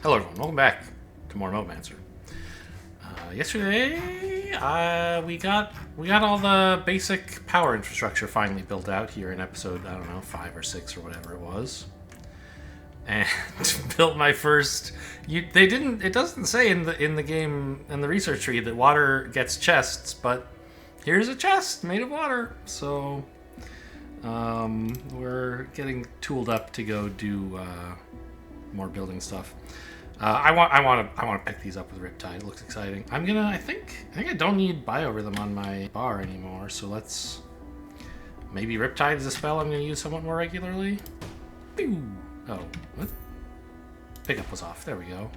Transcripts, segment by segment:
Hello everyone, welcome back to more MoteMancer. Yesterday, we got all the basic power infrastructure finally built out here in episode, I don't know, 5 or 6 or whatever it was. And built my first... It doesn't say in the game, in the research tree, that water gets chests, but here's a chest made of water. So, we're getting tooled up to go do more building stuff. I want to pick these up with Riptide. It looks exciting. I think I don't need Biorhythm on my bar anymore. So let's maybe Riptide is a spell I'm gonna use somewhat more regularly. Pew! Oh, what? Pickup was off. There we go.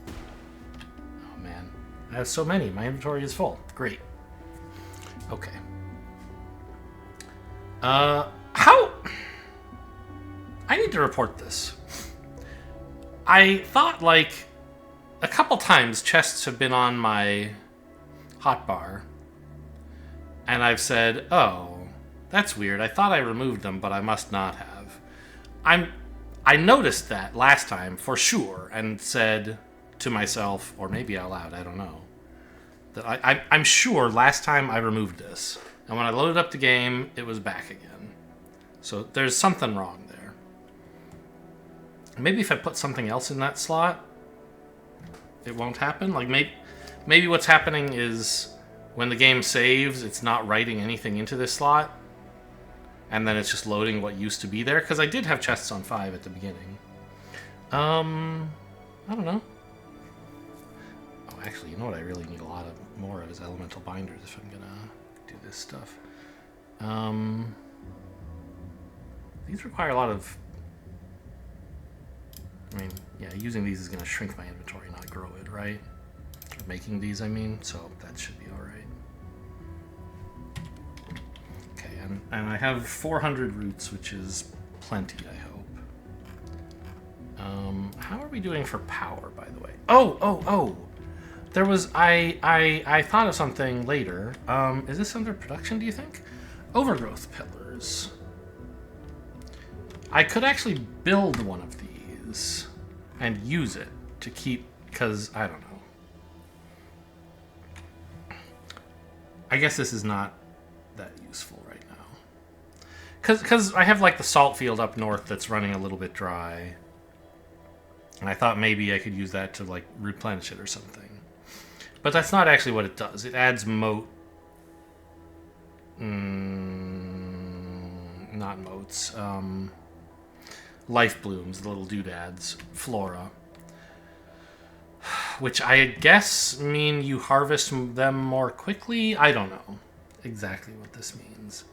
Oh man, I have so many. My inventory is full. Great. Okay. How? I need to report this. I thought, like, a couple times chests have been on my hotbar, and I've said, oh, that's weird. I thought I removed them, but I must not have. I noticed that last time, for sure, and said to myself, or maybe out loud, I don't know, that I'm sure last time I removed this, and when I loaded up the game, it was back again. So there's something wrong there. Maybe if I put something else in that slot, it won't happen. Like maybe what's happening is when the game saves, it's not writing anything into this slot, and then it's just loading what used to be there. Because I did have chests on 5 at the beginning. I don't know. Oh, actually, you know what I really need a lot of more of is elemental binders if I'm gonna do this stuff. These require a lot of... I mean, yeah, using these is going to shrink my inventory, not grow it, right? Or making these, I mean, so that should be alright. Okay, and I have 400 roots, which is plenty, I hope. How are we doing for power, by the way? Oh! There was... I thought of something later. Is this under production, do you think? Overgrowth pillars. I could actually build one of these and use it to keep, because I don't know. I guess this is not that useful right now. Because I have like the salt field up north that's running a little bit dry. And I thought maybe I could use that to like replenish it or something. But that's not actually what it does. It adds moat. Not moats. Life blooms, the little doodads, flora. Which I guess mean you harvest them more quickly? I don't know exactly what this means.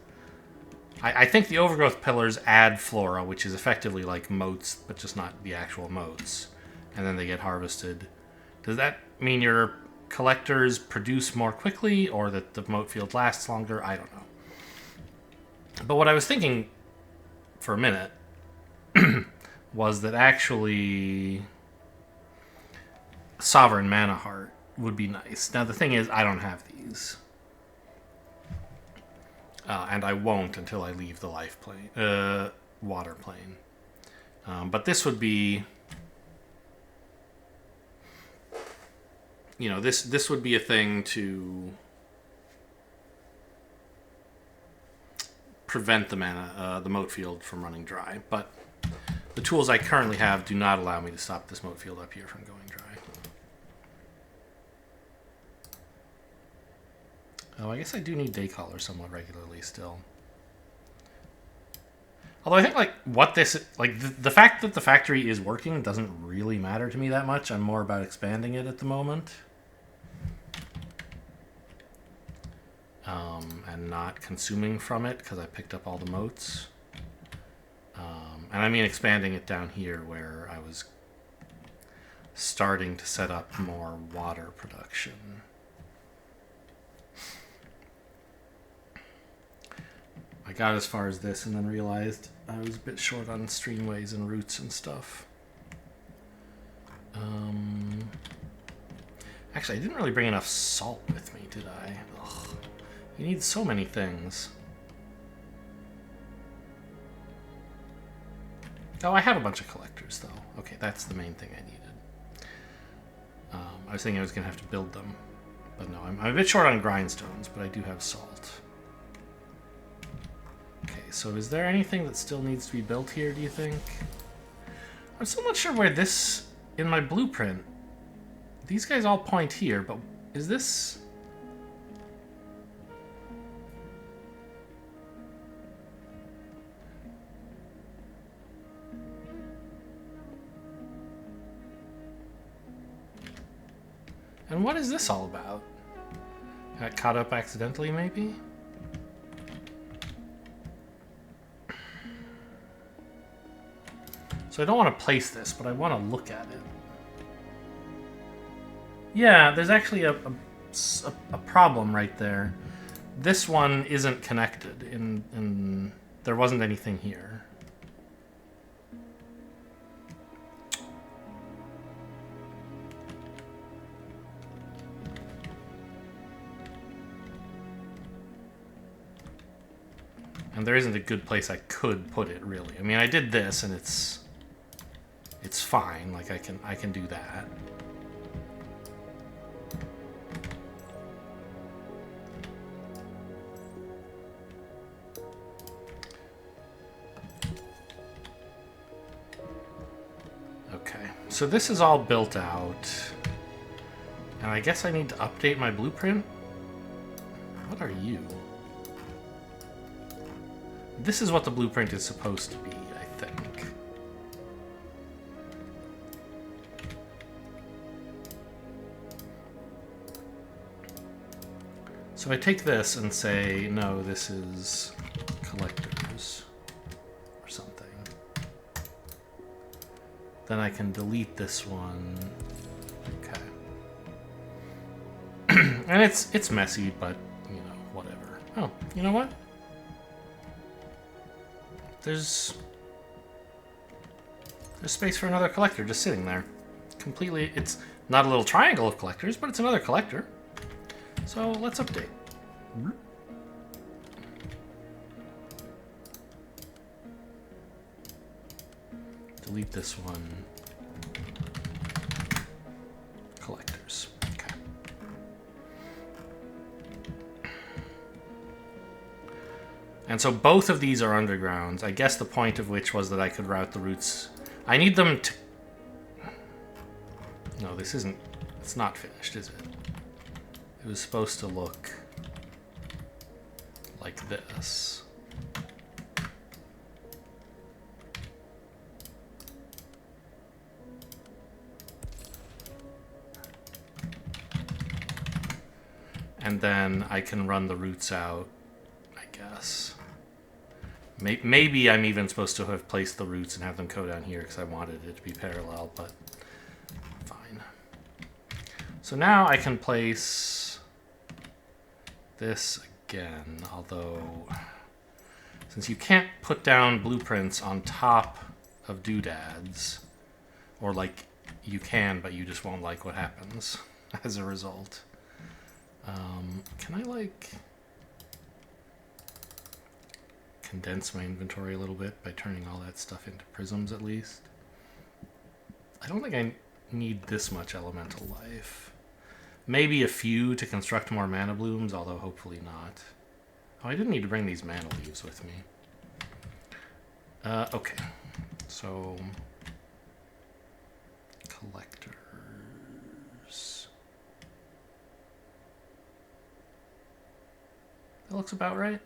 I think the overgrowth pillars add flora, which is effectively like moats, but just not the actual moats. And then they get harvested. Does that mean your collectors produce more quickly, or that the moat field lasts longer? I don't know. But what I was thinking for a minute was that actually Sovereign Mana Heart would be nice. Now the thing is, I don't have these. And I won't until I leave the life plane, water plane. But this would be... You know, this would be a thing to prevent the mana, the moat field from running dry. But the tools I currently have do not allow me to stop this moat field up here from going dry. Oh, I guess I do need Daycaller somewhat regularly still. Although I think, like, what this... Like, the fact that the factory is working doesn't really matter to me that much. I'm more about expanding it at the moment. And not consuming from it, because I picked up all the moats. And I mean expanding it down here where I was starting to set up more water production. I got as far as this and then realized I was a bit short on streamways and roots and stuff. Actually, I didn't really bring enough salt with me, did I? Ugh. You need so many things. Oh, I have a bunch of collectors, though. Okay, that's the main thing I needed. I was thinking I was going to have to build them. But no, I'm a bit short on grindstones, but I do have salt. Okay, so is there anything that still needs to be built here, do you think? I'm still not sure where this, in my blueprint, these guys all point here, but is this... And what is this all about? Got caught up accidentally, maybe? So I don't want to place this, but I want to look at it. Yeah, there's actually a problem right there. This one isn't connected, and there wasn't anything here. And there isn't a good place I could put it, really. I mean, I did this, and it's fine. Like, I can do that. Okay, so this is all built out. And I guess I need to update my blueprint? What are you? This is what the blueprint is supposed to be, I think. So I take this and say, no, this is collectors or something. Then I can delete this one. Okay. And it's messy, but, you know, whatever. Oh, you know what? There's space for another collector just sitting there. Completely, it's not a little triangle of collectors, but it's another collector. So let's update. Delete this one. Collectors. Okay. And so both of these are undergrounds. I guess the point of which was that I could route the routes. I need them to... No, this isn't... It's not finished, is it? It was supposed to look like this. And then I can run the routes out, I guess. Maybe I'm even supposed to have placed the routes and have them go down here because I wanted it to be parallel, but fine. So now I can place this again, although since you can't put down blueprints on top of doodads, or like you can, but you just won't like what happens as a result. Can I like condense my inventory a little bit by turning all that stuff into prisms at least? I don't think I need this much elemental life. Maybe a few to construct more mana blooms, although hopefully not. Oh, I didn't need to bring these mana leaves with me. Okay. So... collectors... That looks about right.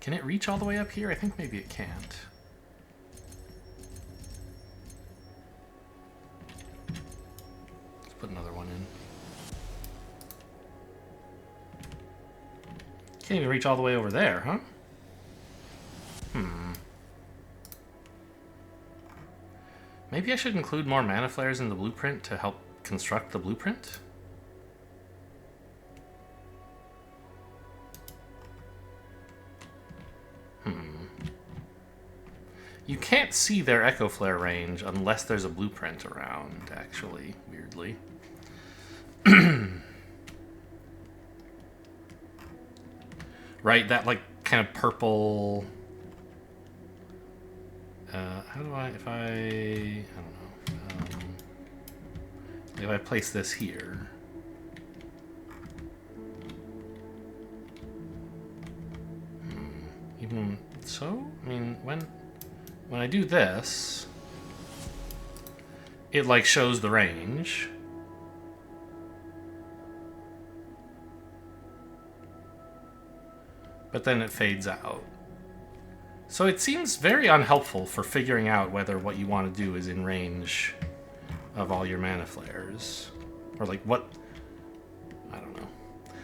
Can it reach all the way up here? I think maybe it can't. Let's put another one in. Can't even reach all the way over there, huh? Maybe I should include more mana flares in the blueprint to help construct the blueprint? You can't see their Echo Flare range unless there's a blueprint around, actually, weirdly. Right, that like kind of purple... How do I, I don't know. If I place this here. Even so, I mean, when I do this, it like shows the range. But then it fades out. So it seems very unhelpful for figuring out whether what you want to do is in range of all your mana flares. Or like what... I don't know.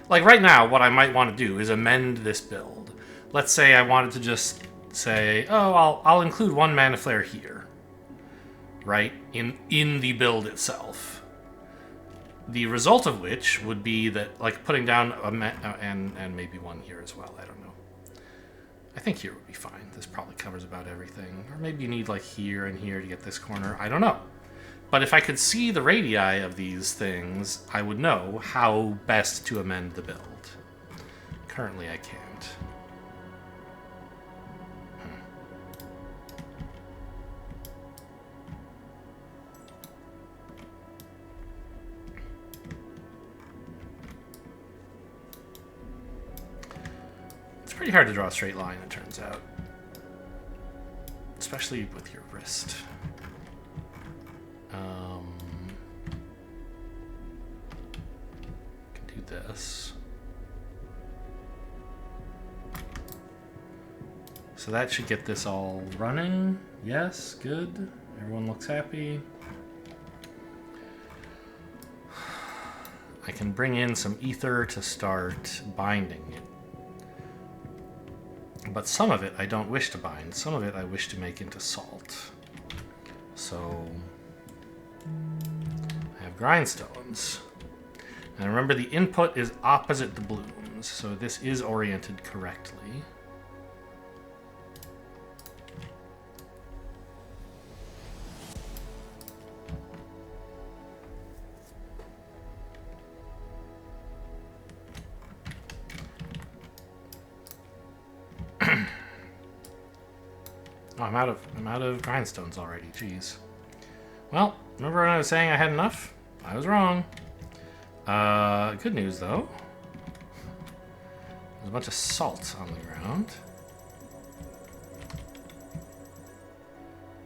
Like right now, what I might want to do is amend this build. Let's say I wanted to just say, oh, I'll include one mana flare here. Right? In the build itself. The result of which would be that, like, putting down a and maybe one here as well, I don't know. I think here would be fine. This probably covers about everything. Or maybe you need, like, here and here to get this corner. I don't know. But if I could see the radii of these things, I would know how best to amend the build. Currently, I can't. It's pretty hard to draw a straight line, it turns out. Especially with your wrist. Can do this. So that should get this all running. Yes, good. Everyone looks happy. I can bring in some ether to start binding it. But some of it I don't wish to bind. Some of it I wish to make into salt. So I have grindstones. And remember, the input is opposite the blooms, so this is oriented correctly. Oh, I'm out of grindstones already. Jeez. Well, remember when I was saying I had enough? I was wrong. Good news though. There's a bunch of salt on the ground.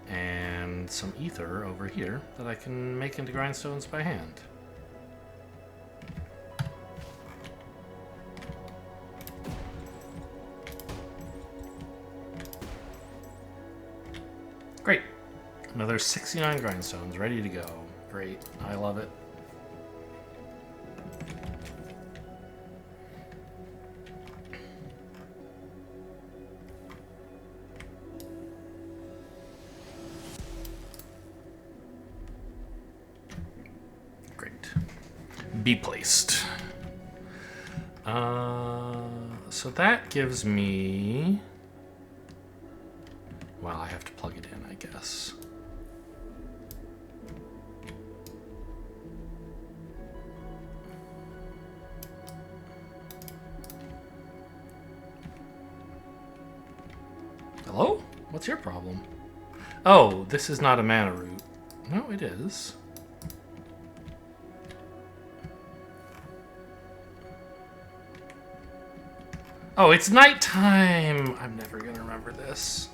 And some ether over here that I can make into grindstones by hand. Great. Another 69 grindstones ready to go. Great. I love it. Great. Be placed. So that gives me... Well, I have to plug it in, I guess. Hello? What's your problem? Oh, this is not a mana root. No, it is. Oh, it's nighttime! I'm never gonna remember this.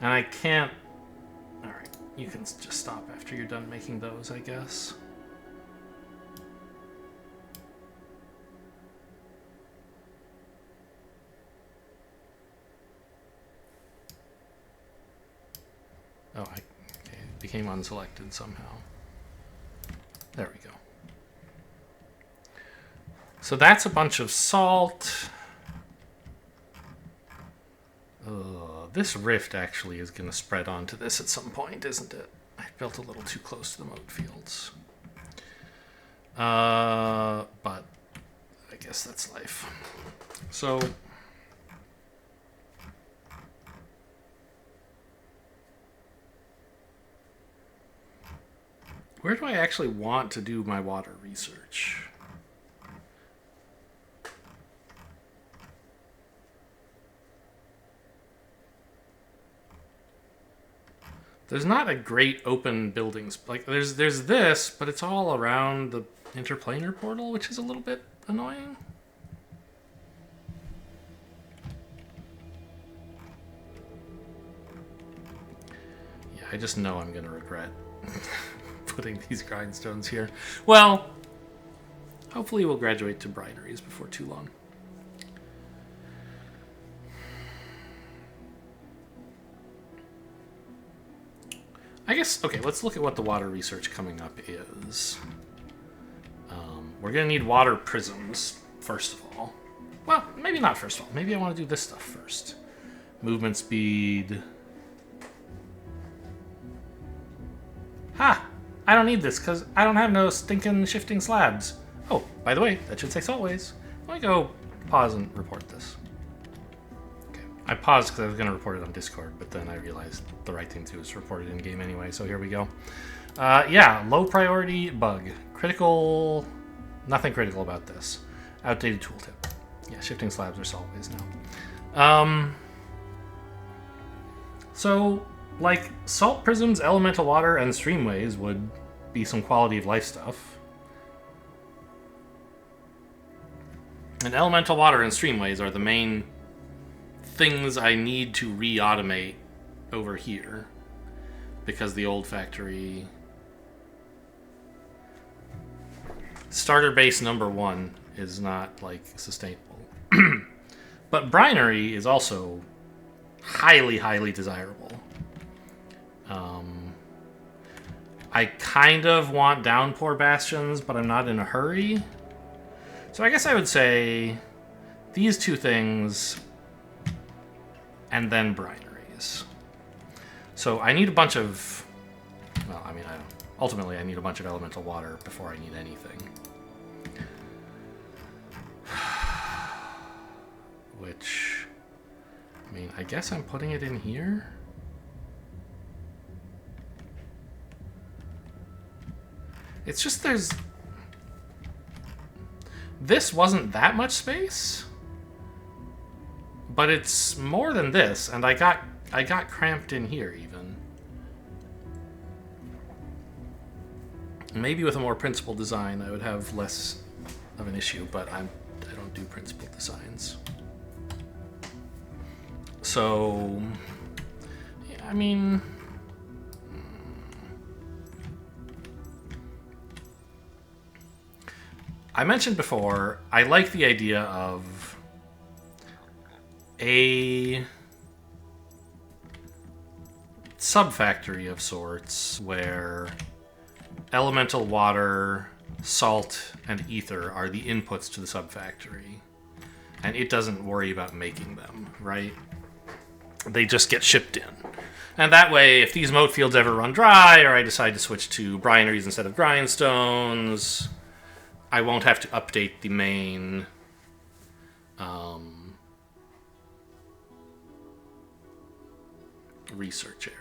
And I can't... Alright, you can just stop after you're done making those, I guess. Oh, okay, it became unselected somehow. There we go. So that's a bunch of salt. This rift actually is going to spread onto this at some point, isn't it? I built a little too close to the moat fields. But I guess that's life. So... where do I actually want to do my water research? There's not a great open buildings. Like, there's this, but it's all around the interplanar portal, which is a little bit annoying. Yeah, I just know I'm going to regret putting these grindstones here. Well, hopefully we'll graduate to brineries before too long. I guess, okay, let's look at what the water research coming up is. We're going to need water prisms, first of all. Well, maybe not first of all. Maybe I want to do this stuff first. Movement speed. Ha! I don't need this, because I don't have no stinking shifting slabs. Oh, by the way, that should say saltways. Let me go pause and report this. Okay, I paused because I was going to report it on Discord, but then I realized the right thing to do is report it in-game anyway, so here we go. Yeah, low priority bug. Critical... Nothing critical about this. Outdated tooltip. Yeah, shifting slabs are saltways now. So, like, salt prisms, elemental water, and streamways would be some quality of life stuff. And elemental water and streamways are the main things I need to re-automate over here. Because the old factory... Starter base number 1 is not, like, sustainable. But brinery is also highly, highly desirable. I kind of want downpour bastions, but I'm not in a hurry. So I guess I would say these two things and then brineries. So I need a bunch of... Well, I mean, ultimately I need a bunch of elemental water before I need anything. Which, I mean, I guess I'm putting it in here. It's just there's... This wasn't that much space, but it's more than this, and I got cramped in here even. Maybe with a more principled design I would have less of an issue, but I don't do principled designs. So, yeah, I mean, I mentioned before, I like the idea of a sub-factory of sorts where elemental water, salt, and ether are the inputs to the sub-factory. And it doesn't worry about making them, right? They just get shipped in. And that way, if these moat fields ever run dry, or I decide to switch to brineries instead of grindstones, I won't have to update the main research area.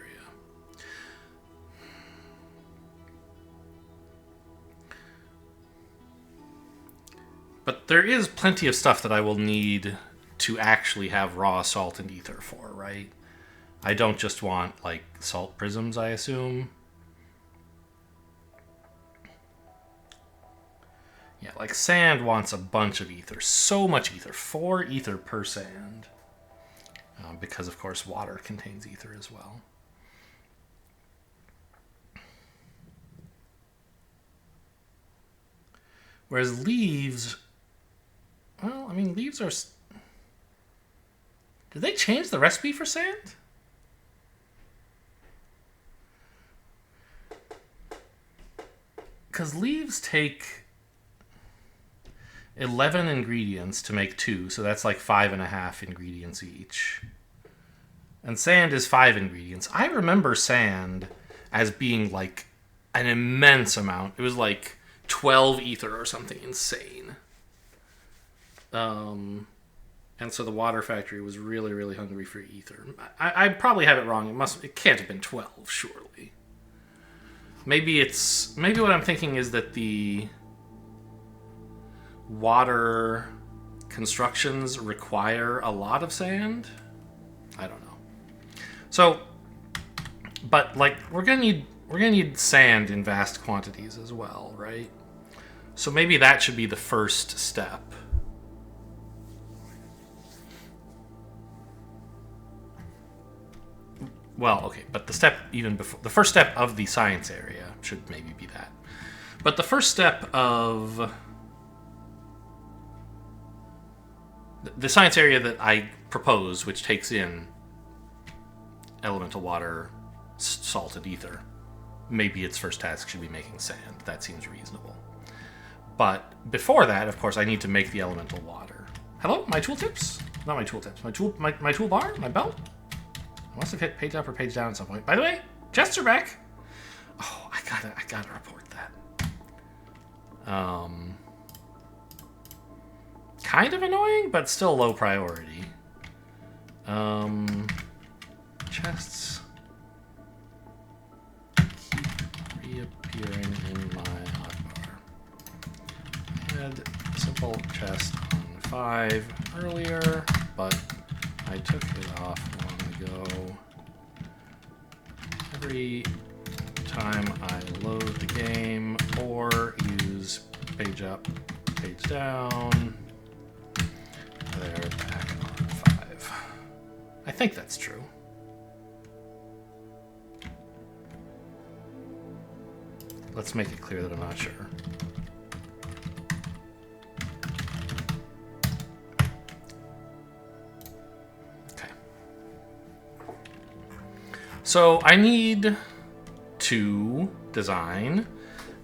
But there is plenty of stuff that I will need to actually have raw salt and ether for, right? I don't just want, like, salt prisms, I assume. Yeah, like, sand wants a bunch of ether. So much ether. 4 ether per sand. Because, of course, water contains ether as well. Whereas leaves... Well, I mean, leaves are... Did they change the recipe for sand? Because leaves take 11 ingredients to make 2, so that's like 5.5 ingredients each. And sand is 5 ingredients. I remember sand as being like an immense amount. It was like 12 ether or something insane. And so the water factory was really, really hungry for ether. I probably have it wrong. It can't have been 12, surely. Maybe what I'm thinking is that the water constructions require a lot of sand. I don't know. So But like we're gonna need sand in vast quantities as well, right? So maybe that should be the first step. Well, okay, but the step even before the first step of the science area should maybe be that. But the first step of the science area that I propose, which takes in elemental water, salt, and ether, maybe its first task should be making sand. That seems reasonable. But before that, of course, I need to make the elemental water. Hello, my tooltips? Not my tooltips. My toolbar? My belt? I must have hit page up or page down at some point. By the way, chests are back. Oh, I gotta report that. Kind of annoying, but still low priority. Chests keep reappearing in my hotbar. I had a simple chest on 5 earlier, but I took it off long ago. Every time I load the game or use page up, page down, they're back on 5. I think that's true. Let's make it clear that I'm not sure. Okay. So I need to design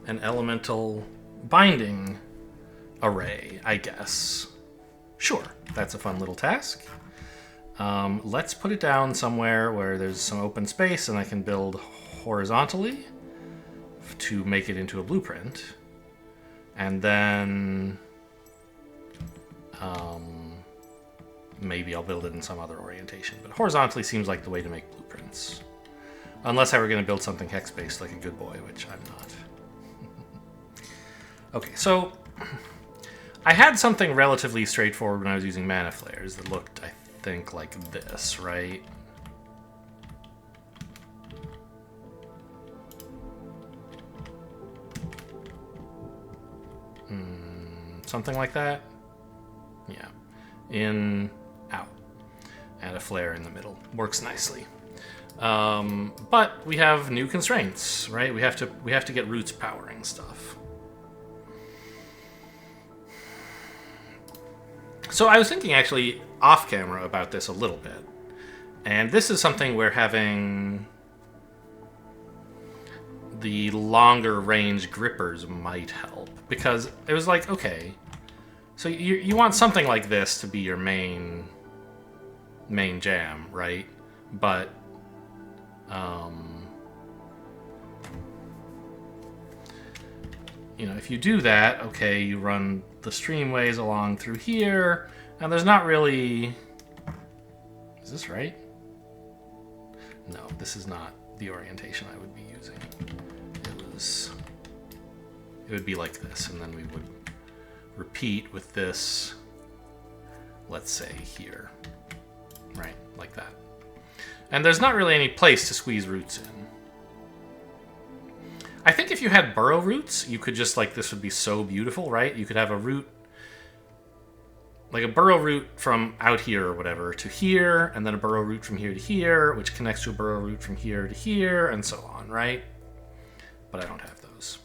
an elemental binding array, I guess. Sure, that's a fun little task. Let's put it down somewhere where there's some open space and I can build horizontally to make it into a blueprint. And then maybe I'll build it in some other orientation. But horizontally seems like the way to make blueprints. Unless I were going to build something hex-based like a good boy, which I'm not. Okay, so I had something relatively straightforward when I was using mana flares that looked, I think, like this, right? Something like that? Yeah. In, out. And a flare in the middle. Works nicely. But we have new constraints, right? We have to get roots powering stuff. So I was thinking actually off camera about this a little bit. And this is something where having the longer range grippers might help. Because it was like, okay, so you want something like this to be your main jam, right? But you know, if you do that, okay, you run the streamways along through here, and there's not really... Is this right? No, this is not the orientation I would be using. It would be like this, and then we would repeat with this, let's say, here. Right, like that. And there's not really any place to squeeze roots in. I think if you had burrow roots, you could just, like, this would be so beautiful, right? You could have a root, like a burrow root from out here or whatever to here, and then a burrow root from here to here, which connects to a burrow root from here to here, and so on, right? But I don't have those.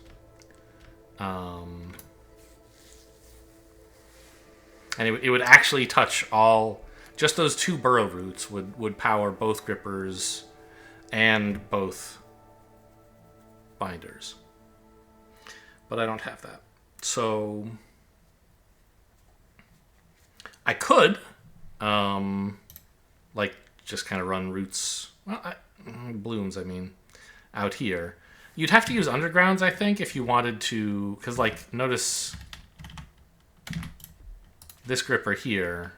And it would actually touch all... Just those 2 burrow roots would power both grippers and both binders. But I don't have that. So I could, like, just kind of run roots... Well, blooms, I mean, out here. You'd have to use undergrounds, I think, if you wanted to... Because, like, notice this gripper here...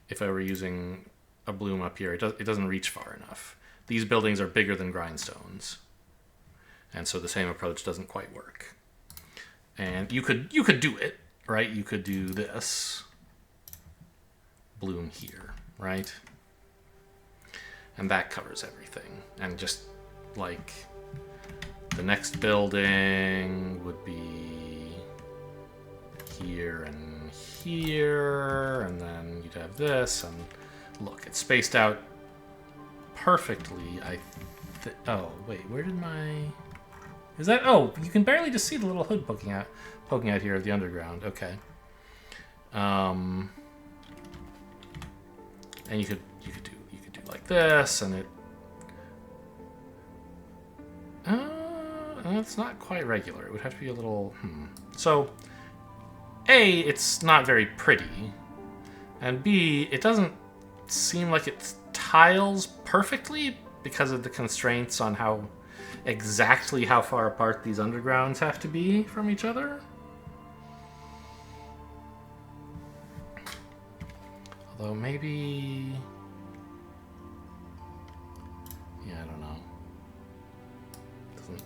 If I were using a bloom up here, it doesn't reach far enough. These buildings are bigger than grindstones. And so the same approach doesn't quite work. And you could do it, right? You could do this. Bloom here, right? And that covers everything. And just like, the next building would be here and here, and then you'd have this, and look, it's spaced out perfectly. Oh, wait, where did my... Is that... Oh, you can barely just see the little hood poking out here of the underground. Okay. And you could do like this, and it... it's not quite regular. It would have to be a little... So, A, it's not very pretty, and B, it doesn't seem like it tiles perfectly because of the constraints on how exactly how far apart these undergrounds have to be from each other. Although maybe... Yeah, I don't know.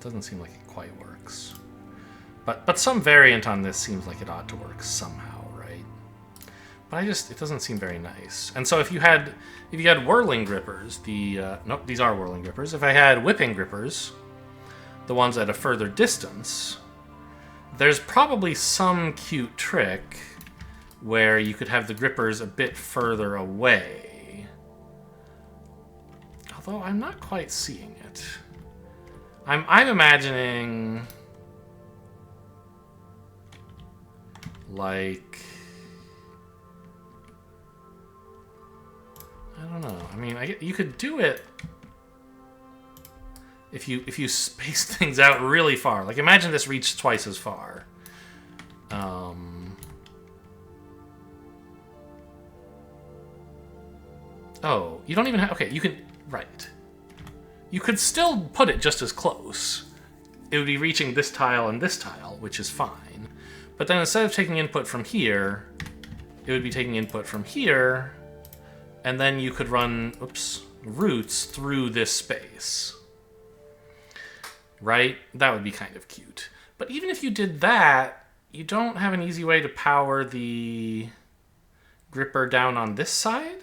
Doesn't seem like it quite works. But some variant on this seems like it ought to work somehow, right? But it doesn't seem very nice. And so if you had whirling grippers, nope, these are whirling grippers. If I had whipping grippers, the ones at a further distance, there's probably some cute trick where you could have the grippers a bit further away. Although I'm not quite seeing it. I'm imagining like, I don't know. I mean, you could do it if you space things out really far. Like, imagine this reached twice as far. Oh, you don't even have... Okay, you can... Right. You could still put it just as close. It would be reaching this tile and this tile, which is fine. But then instead of taking input from here, it would be taking input from here, and then you could run, roots through this space. Right? That would be kind of cute. But even if you did that, you don't have an easy way to power the gripper down on this side.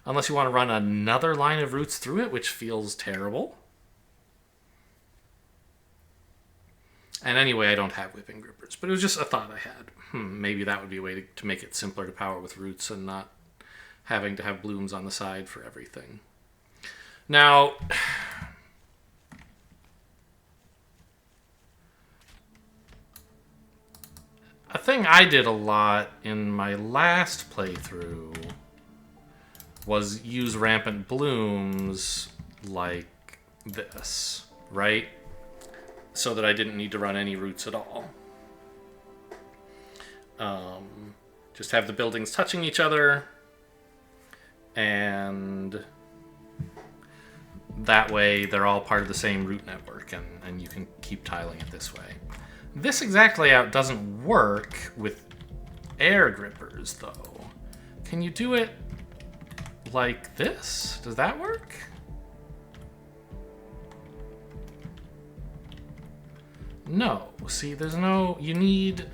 Unless you want to run another line of roots through it, which feels terrible. And anyway, I don't have whipping grippers. But it was just a thought I had. Maybe that would be a way to make it simpler to power with roots and not having to have blooms on the side for everything. Now... a thing I did a lot in my last playthrough was use rampant blooms like this, right? So that I didn't need to run any roots at all. Just have the buildings touching each other, and that way they're all part of the same root network, and you can keep tiling it this way. This exact layout doesn't work with air grippers, though. Can you do it like this? Does that work? No. See, there's no... You need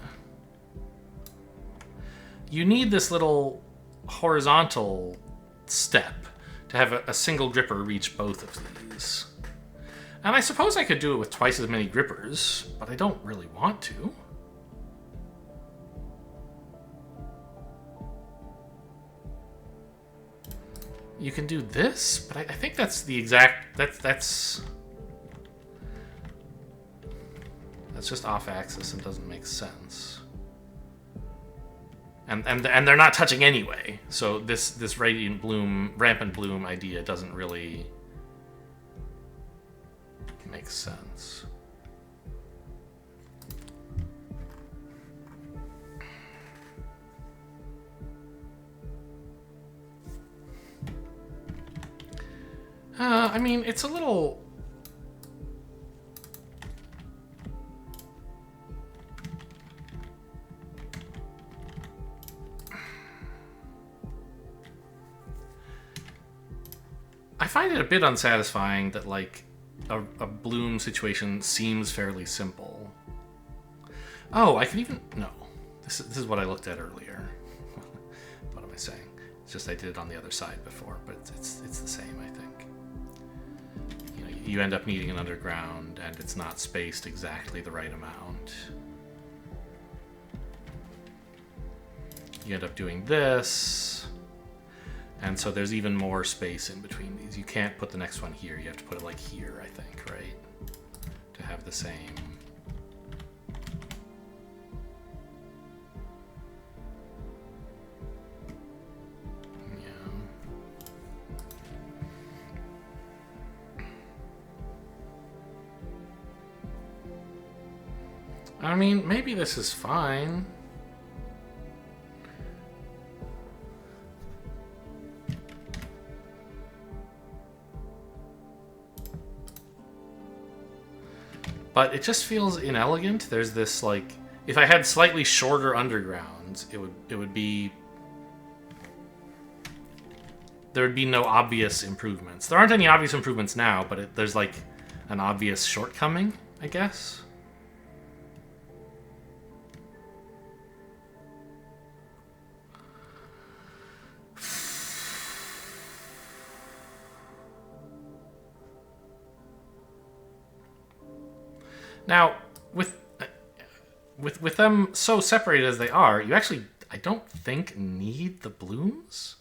this little horizontal step to have a single gripper reach both of these. And I suppose I could do it with twice as many grippers, but I don't really want to. You can do this, but I think that's the exact... That's just off-axis and doesn't make sense. And they're not touching anyway, so this rampant bloom idea doesn't really make sense. I mean, it's a little... I find it a bit unsatisfying that, like, a bloom situation seems fairly simple. Oh, I could even... No. This is what I looked at earlier. What am I saying? It's just I did it on the other side before, but it's the same, I think. You know, you end up needing an underground, and it's not spaced exactly the right amount. You end up doing this, and so there's even more space in between these. You can't put the next one here. You have to put it like here, I think, right? To have the same. I mean, maybe this is fine. But it just feels inelegant. There's this, like, if I had slightly shorter undergrounds, it would be, there would be no obvious improvements. There aren't any obvious improvements now, but there's like an obvious shortcoming, I guess. Now, with them so separated as they are, you actually, I don't think, need the blooms.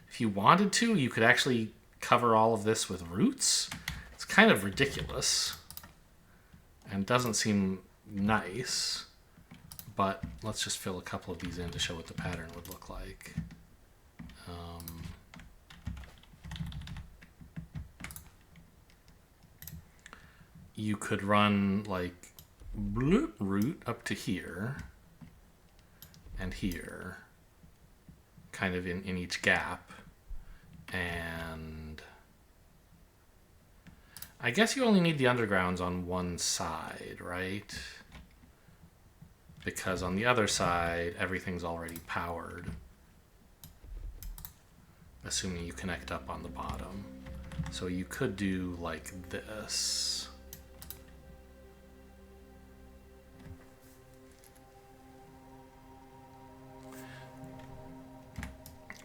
If you wanted to, you could actually cover all of this with roots. It's kind of ridiculous and doesn't seem nice, but let's just fill a couple of these in to show what the pattern would look like. You could run like bloop root up to here and here, kind of in each gap. And I guess you only need the undergrounds on one side, right? Because on the other side, everything's already powered, assuming you connect up on the bottom. So you could do like this.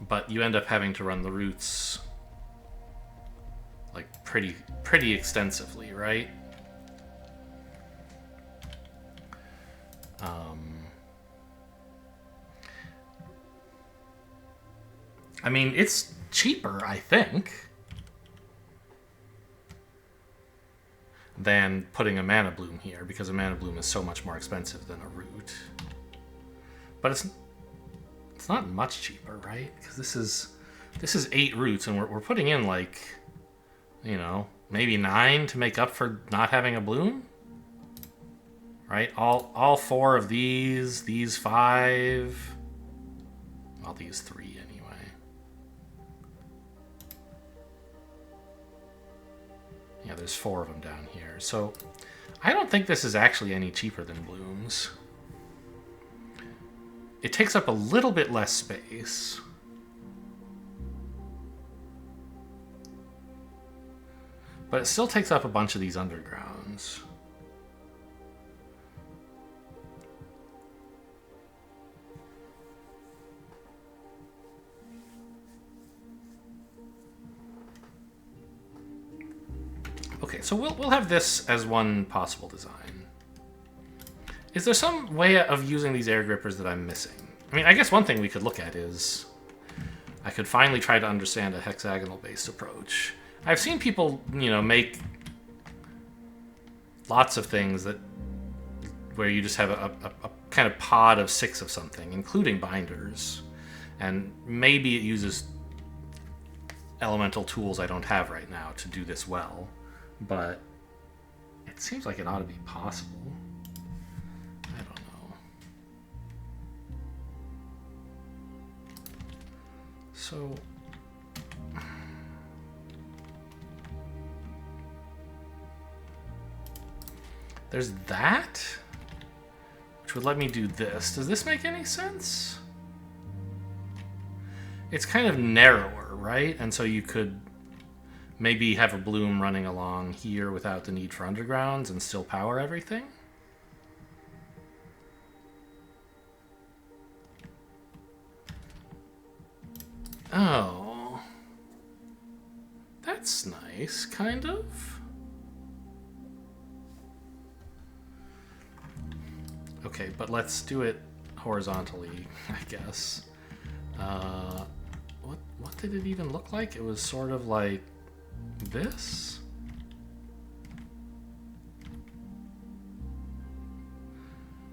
But you end up having to run the roots like pretty extensively, right? I mean, it's cheaper, I think, than putting a mana bloom here, because a mana bloom is so much more expensive than a root. But it's not much cheaper, right? Because this is 8 roots, and we're putting in like, you know, maybe 9 to make up for not having a bloom, right? All 4 of these 5, well, these 3 anyway. Yeah, there's 4 of them down here. So I don't think this is actually any cheaper than blooms. It takes up a little bit less space. But it still takes up a bunch of these undergrounds. Okay, so we'll have this as one possible design. Is there some way of using these air grippers that I'm missing? I mean, I guess one thing we could look at is I could finally try to understand a hexagonal-based approach. I've seen people, you know, make lots of things where you just have a kind of pod of 6 of something, including binders, and maybe it uses elemental tools I don't have right now to do this well, but it seems like it ought to be possible. I don't know. So there's that, which would let me do this. Does this make any sense? It's kind of narrower, right? And so you could maybe have a bloom running along here without the need for undergrounds and still power everything. Oh. That's nice, kind of. Okay, but let's do it horizontally, I guess. What did it even look like? It was sort of like this?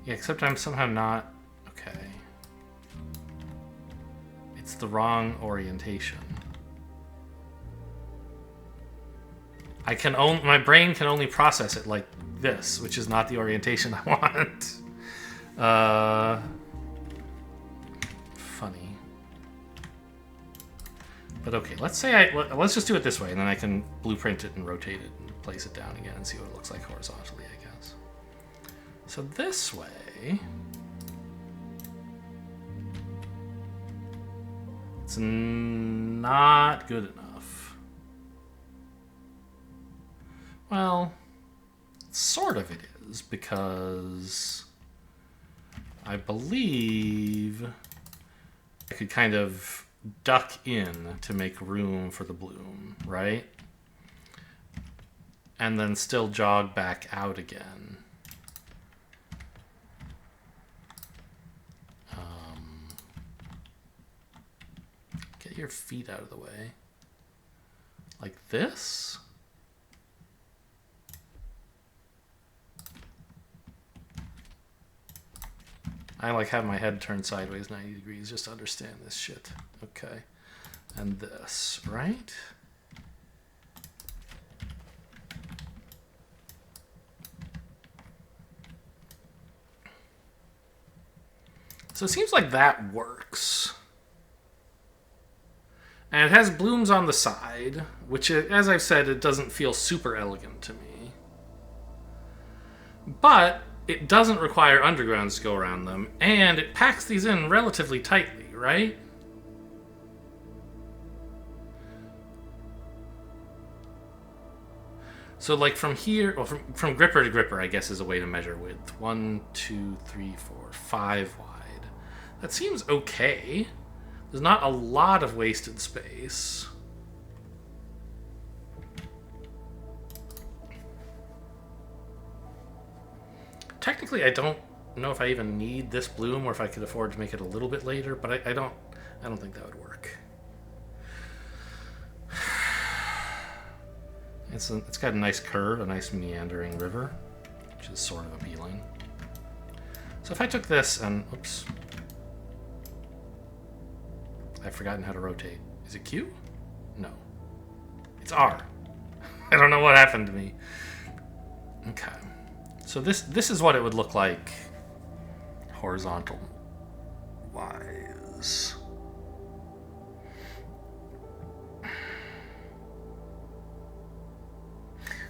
Yeah, except I'm somehow not... Okay. It's the wrong orientation. My brain can only process it like this, which is not the orientation I want. Funny. But okay, let's just do it this way, and then I can blueprint it and rotate it and place it down again and see what it looks like horizontally, I guess. So this way, it's not good enough. Well, sort of it is, because I believe I could kind of duck in to make room for the bloom, right? And then still jog back out again. Get your feet out of the way. Like this? I like have my head turned sideways 90 degrees just to understand this shit. Okay. And this, right? So it seems like that works. And it has blooms on the side, which, as I've said, it doesn't feel super elegant to me. But it doesn't require undergrounds to go around them, and it packs these in relatively tightly, right? So like from here, well, from gripper to gripper, I guess is a way to measure width. 1, 2, 3, 4, 5 wide. That seems okay. There's not a lot of wasted space. Technically, I don't know if I even need this bloom or if I could afford to make it a little bit later, but I don't think that would work. It's got a nice curve, a nice meandering river, which is sort of appealing. So if I took this and, oops, I've forgotten how to rotate. Is it Q? No. It's R. I don't know what happened to me. Okay. So this is what it would look like horizontal wise.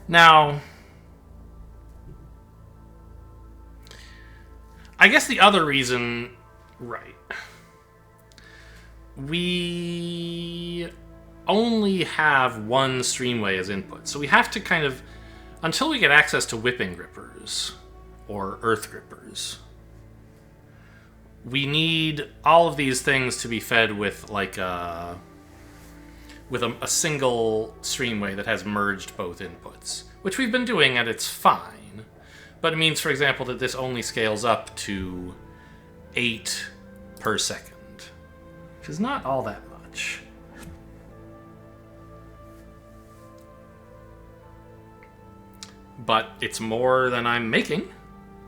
Now, I guess the other reason, right, we only have one streamway as input, so we have to kind of, until we get access to whipping grippers or earth grippers, we need all of these things to be fed with like a single streamway that has merged both inputs, which we've been doing, and it's fine. But it means, for example, that this only scales up to 8 per second, which is not all that much. But it's more than I'm making,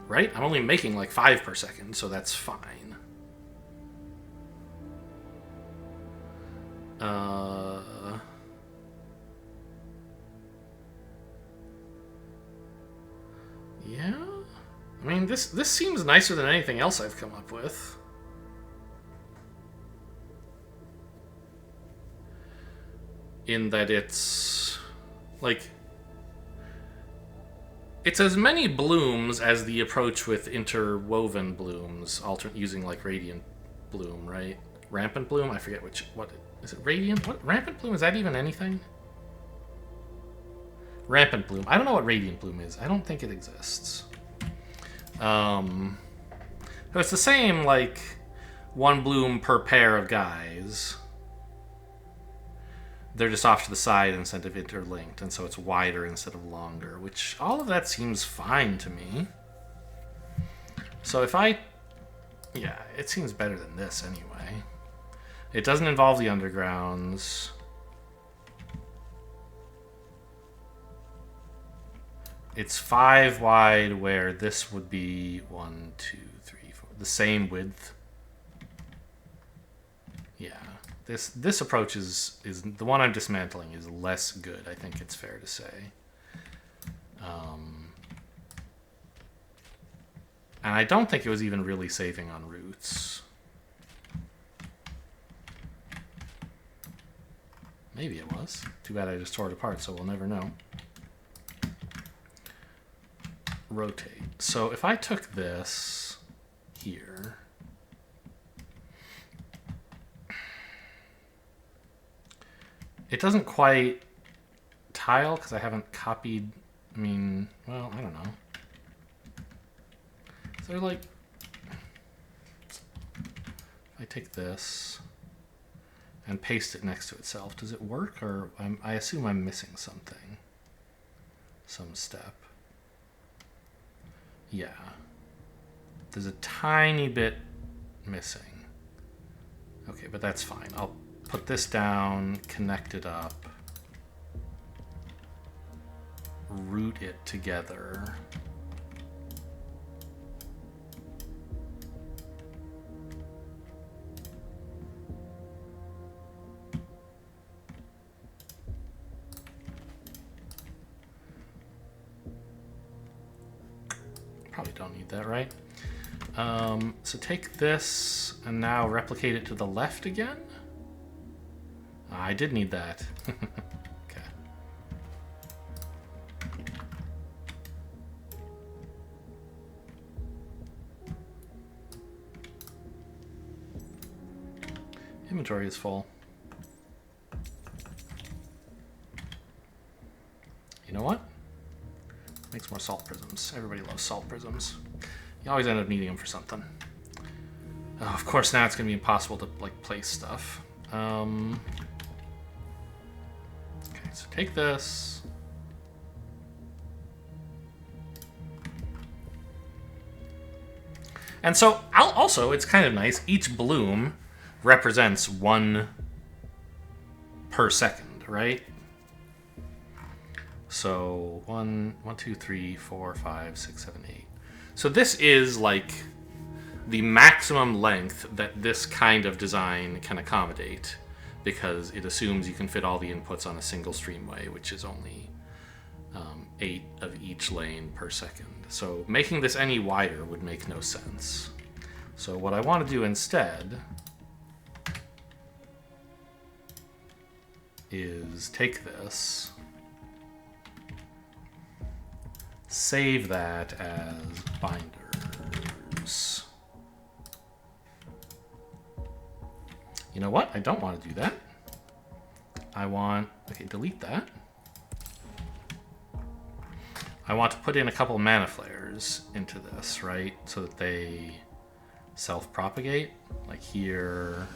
right? I'm only making like 5 per second, so that's fine. Yeah? I mean, this seems nicer than anything else I've come up with. In that it's, like, it's as many blooms as the approach with interwoven blooms, using, like, radiant bloom, right? Rampant bloom? I forget what is it, radiant? What, rampant bloom, is that even anything? Rampant bloom. I don't know what radiant bloom is. I don't think it exists. So it's the same, like, one bloom per pair of guys. They're just off to the side instead of interlinked, and so it's wider instead of longer, which all of that seems fine to me. So if I... Yeah, it seems better than this anyway. It doesn't involve the undergrounds. It's 5 wide where this would be 1, 2, 3, 4. The same width. Yeah. This approach is the one I'm dismantling is less good, I think it's fair to say. And I don't think it was even really saving on roots. Maybe it was. Too bad I just tore it apart, so we'll never know. Rotate. So if I took this here, it doesn't quite tile because I haven't copied. I mean, well, I don't know. So they're like, if I take this and paste it next to itself, does it work? Or I assume I'm missing something, some step. Yeah, there's a tiny bit missing. Okay, but that's fine. I'll put this down, connect it up, root it together. Probably don't need that, right? So take this and now replicate it to the left again. I did need that. Okay. Inventory is full. You know what? Makes more salt prisms. Everybody loves salt prisms. You always end up needing them for something. Oh, of course, now it's going to be impossible to like place stuff. Okay, so take this. And so also, it's kind of nice. Each bloom represents 1 per second, right? So 1, 2, 3, 4, 5, 6, 7, 8. So this is like the maximum length that this kind of design can accommodate, because it assumes you can fit all the inputs on a single streamway, which is only 8 of each lane per second. So making this any wider would make no sense. So what I want to do instead is take this, save that as binders. You know what? I don't want to do that. I want, okay, delete that. I want to put in a couple mana flares into this, right? So that they self-propagate, like here.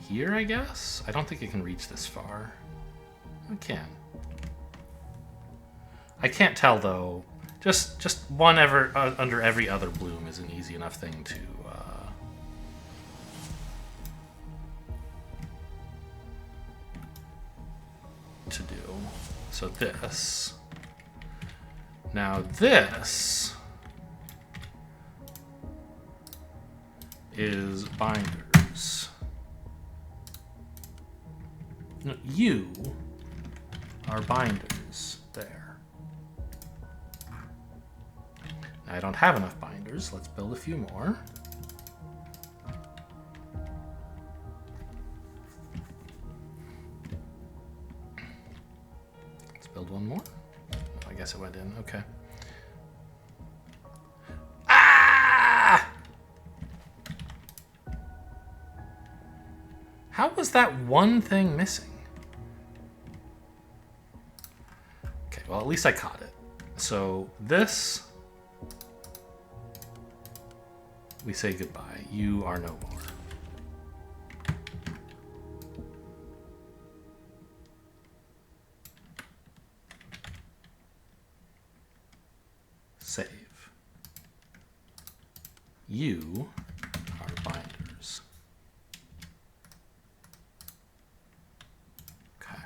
Here, I guess? I don't think it can reach this far. It can. I can't tell, though. Just one under every other bloom is an easy enough thing to do. So this. Now this is binders. No, you are binders there. Now, I don't have enough binders. Let's build a few more. Let's build one more. I guess it went in. Okay. Ah! How was that one thing missing? Okay, well, at least I caught it. So this, we say goodbye. You are no more. Save. You are binders. Okay.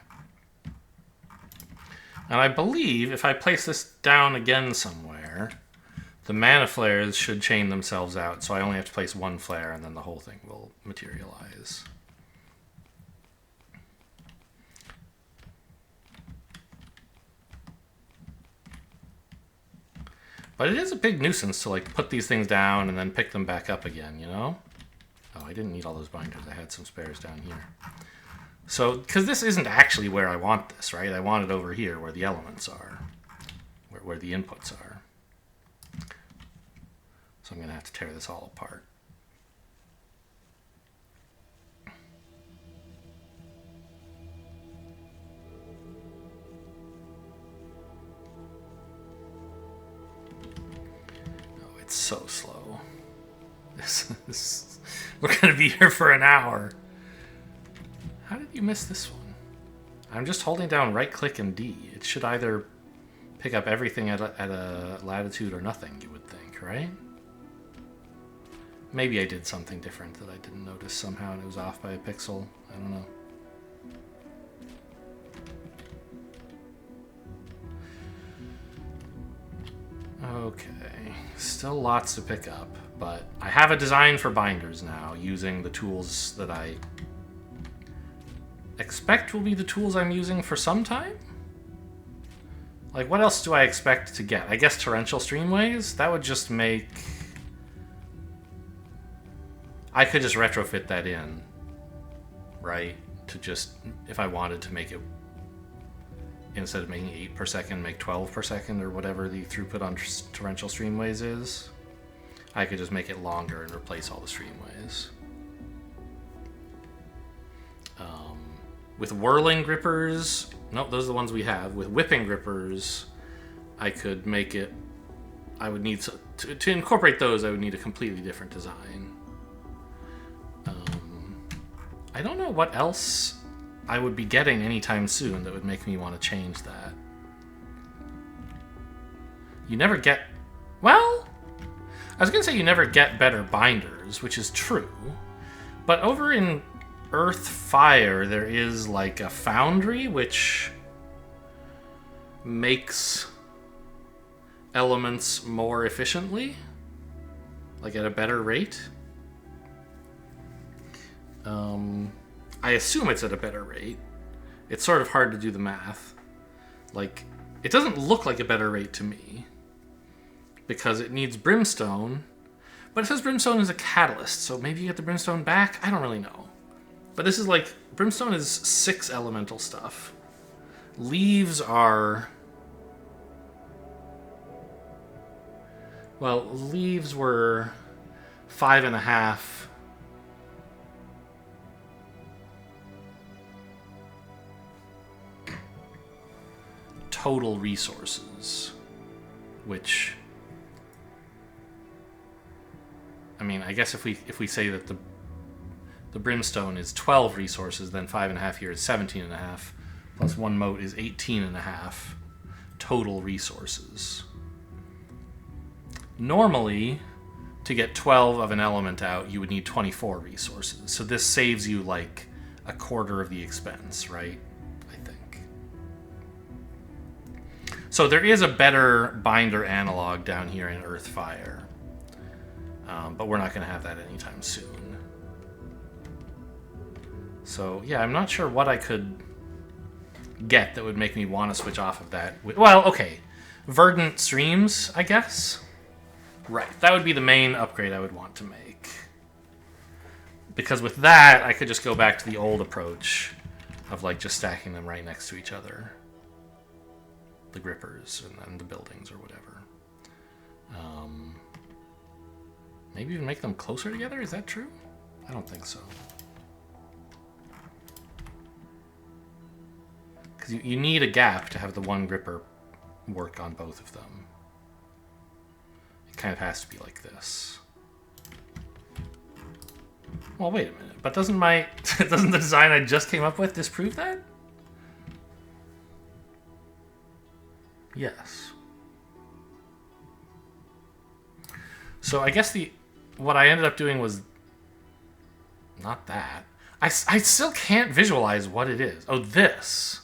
And I believe if I place this down again somewhere, the mana flares should chain themselves out, so I only have to place one flare and then the whole thing will materialize. But it is a big nuisance to like put these things down and then pick them back up again, you know? Oh, I didn't need all those binders. I had some spares down here. So, because this isn't actually where I want this, right? I want it over here where the elements are, where the inputs are. So I'm going to have to tear this all apart. It's so slow. We're going to be here for an hour. How did you miss this one? I'm just holding down right click and D. It should either pick up everything at a latitude or nothing, you would think, right? Maybe I did something different that I didn't notice somehow and it was off by a pixel. I don't know. Okay, still lots to pick up, but I have a design for binders now using the tools that I expect will be the tools I'm using for some time? Like, what else do I expect to get? I guess torrential streamways? That would just make... I could just retrofit that in, right? To just, if I wanted to make it, instead of making 8 per second, make 12 per second, or whatever the throughput on torrential streamways is. I could just make it longer and replace all the streamways. With whirling grippers, nope, those are the ones we have. With whipping grippers, I could make it, I would need to incorporate those, I would need a completely different design. I don't know what else I would be getting anytime soon that would make me want to change that. You never get, well, I was going to say you never get better binders, which is true, but over in Earth Fire there is like a foundry which makes elements more efficiently, like at a better rate. I assume it's at a better rate. It's sort of hard to do the math. Like, it doesn't look like a better rate to me because it needs brimstone, but it says brimstone is a catalyst, so maybe you get the brimstone back? I don't really know. But this is like, brimstone is 6 elemental stuff. Leaves are... well, leaves were 5.5. Total resources, which, I mean, I guess if we say that the brimstone is 12 resources, then 5.5 here is 17.5, plus 1 mote is 18.5 total resources. Normally, to get 12 of an element out, you would need 24 resources. So this saves you like a quarter of the expense, right? So there is a better binder analog down here in Earthfire, but we're not going to have that anytime soon. So yeah, I'm not sure what I could get that would make me want to switch off of that. Well, okay, verdant streams, I guess. Right, that would be the main upgrade I would want to make. Because with that, I could just go back to the old approach of like just stacking them right next to each other. The grippers and the buildings or whatever. Maybe even make them closer together? Is that true? I don't think so. Because you need a gap to have the one gripper work on both of them. It kind of has to be like this. Well, wait a minute. But doesn't the design I just came up with disprove that? Yes. So I guess what I ended up doing was not that. I still can't visualize what it is. Oh, this.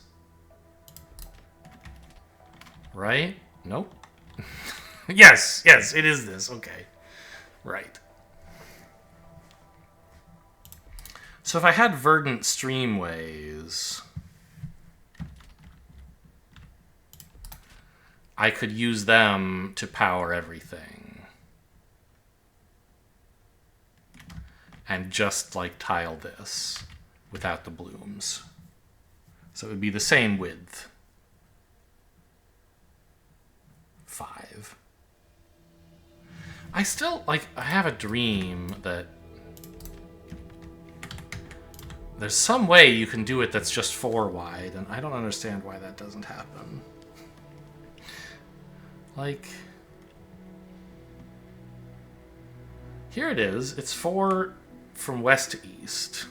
Right? Nope. Yes, it is this. Okay. Right. So if I had verdant streamways, I could use them to power everything. And just like tile this without the blooms. So it would be the same width. 5. I still, like, I have a dream that there's some way you can do it that's just 4 wide, and I don't understand why that doesn't happen. Like, here it is. It's 4 from west to east.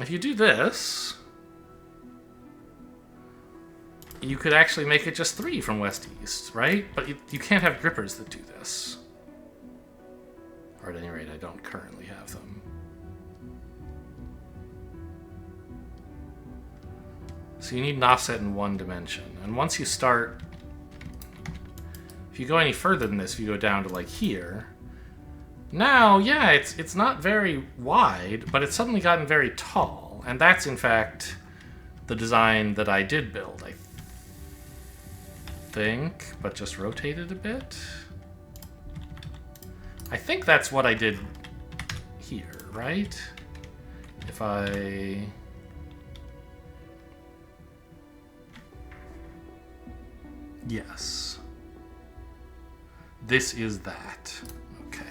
If you do this, you could actually make it just 3 from west to east, right? But you can't have grippers that do this. Or at any rate, I don't currently have them. So you need an offset in 1 dimension. And once you start, if you go any further than this, if you go down to like here, now, yeah, it's not very wide, but it's suddenly gotten very tall. And that's, in fact, the design that I did build, I think, but just rotated a bit. I think that's what I did here, right? If I... Yes. This is that. Okay.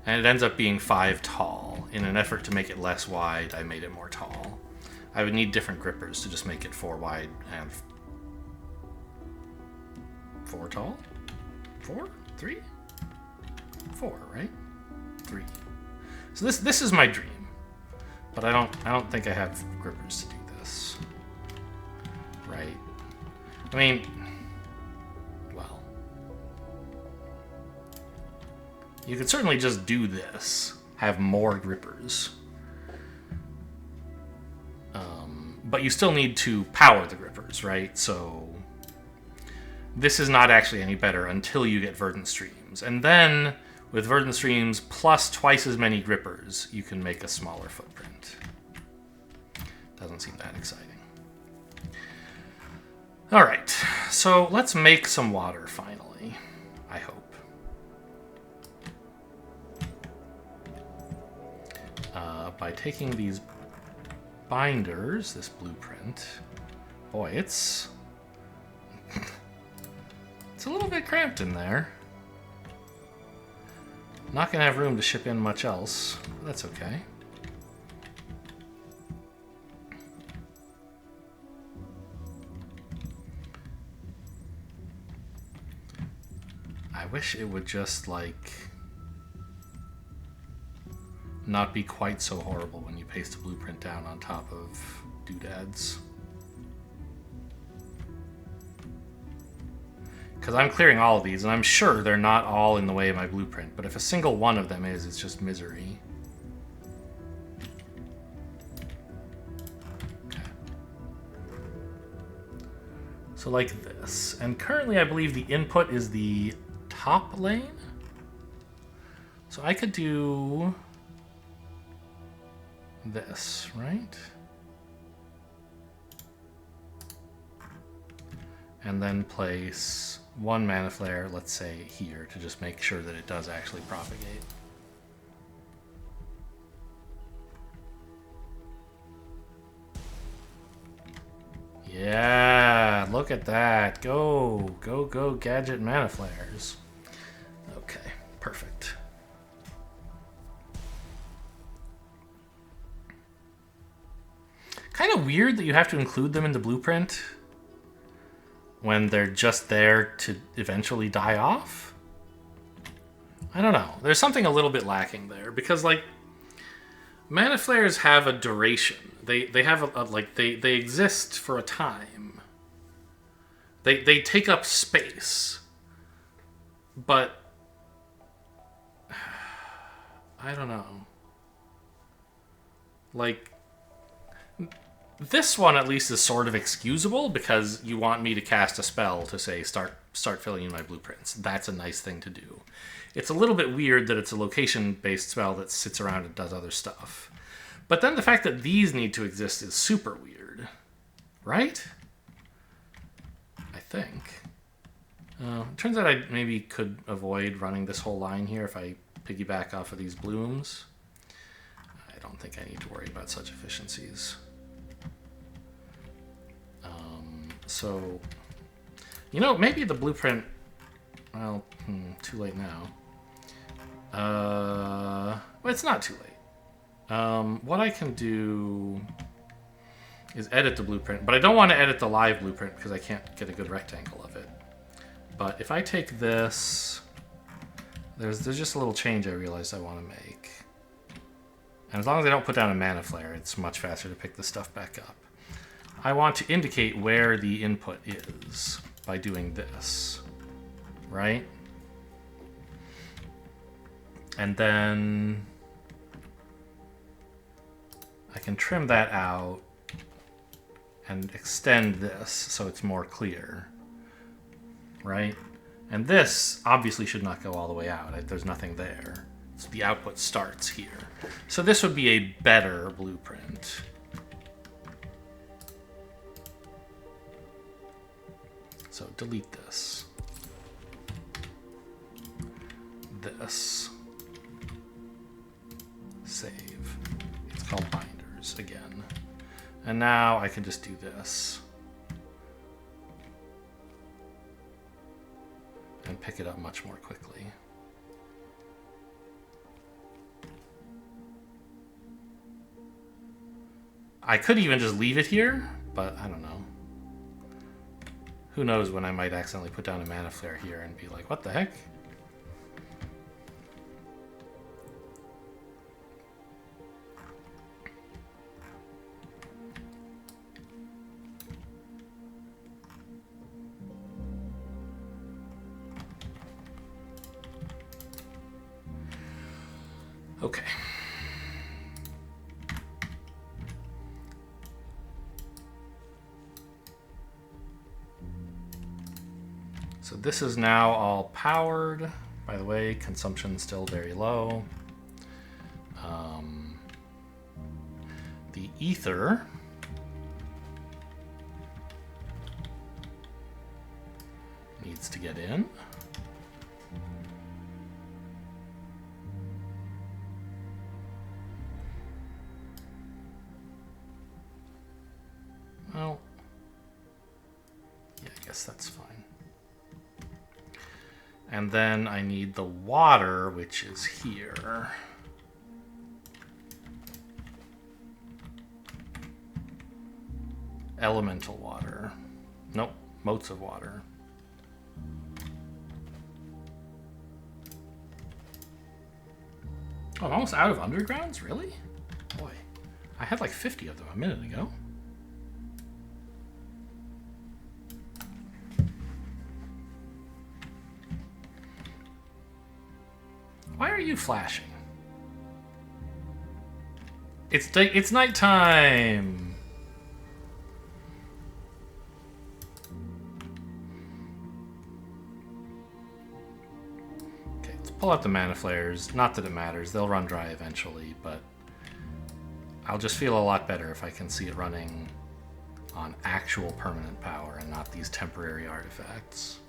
And it ends up being 5 tall. In an effort to make it less wide, I made it more tall. I would need different grippers to just make it 4 wide and 4 tall? 4? 3? 4, right? 3. So this is my dream. But I don't think I have grippers to do this. Right. I mean, well, you could certainly just do this, have more grippers. But you still need to power the grippers, right? So this is not actually any better until you get verdant streams. And then, with verdant streams plus twice as many grippers, you can make a smaller footprint. Doesn't seem that exciting. Alright, so let's make some water finally, I hope. By taking these binders, this blueprint, boy, it's a little bit cramped in there. Not gonna have room to ship in much else, but that's okay. I wish it would just, like, not be quite so horrible when you paste a blueprint down on top of doodads. Because I'm clearing all of these, and I'm sure they're not all in the way of my blueprint, but if a single one of them is, it's just misery. Okay. So like this. And currently I believe the input is the top lane. So I could do this, right? And then place 1 mana flare, let's say here, to just make sure that it does actually propagate. Yeah, look at that. Go, go, go, gadget mana flares. Okay, perfect. Kind of weird that you have to include them in the blueprint when they're just there to eventually die off. I don't know. There's something a little bit lacking there because, like, mana flares have a duration. They have a like they exist for a time. They take up space, but I don't know. Like, this one at least is sort of excusable because you want me to cast a spell to say start filling in my blueprints. That's a nice thing to do. It's a little bit weird that it's a location-based spell that sits around and does other stuff. But then the fact that these need to exist is super weird. Right? I think. It turns out I maybe could avoid running this whole line here if I piggyback off of these blooms. I don't think I need to worry about such efficiencies. So, you know, maybe the blueprint... Well, too late now. Well, it's not too late. What I can do is edit the blueprint, but I don't want to edit the live blueprint because I can't get a good rectangle of it. But if I take this, there's just a little change I realized I want to make. And as long as I don't put down a mana flare, it's much faster to pick the stuff back up. I want to indicate where the input is by doing this, right? And then I can trim that out and extend this so it's more clear, right? And this obviously should not go all the way out. There's nothing there. So the output starts here. So this would be a better blueprint. So delete this. This. Save. It's called binders again. And now I can just do this. And pick it up much more quickly. I could even just leave it here, but I don't know. Who knows when I might accidentally put down a mana flare here and be like, what the heck? Okay. So this is now all powered. By the way, consumption still very low. The ether needs to get in. Well, yeah, I guess that's fine. And then I need the water, which is here. Elemental water. Nope, motes of water. Oh, I'm almost out of undergrounds? Really? Boy, I had like 50 of them a minute ago. Why are you flashing? It's nighttime. Okay, let's pull out the mana flares. Not that it matters; they'll run dry eventually. But I'll just feel a lot better if I can see it running on actual permanent power and not these temporary artifacts.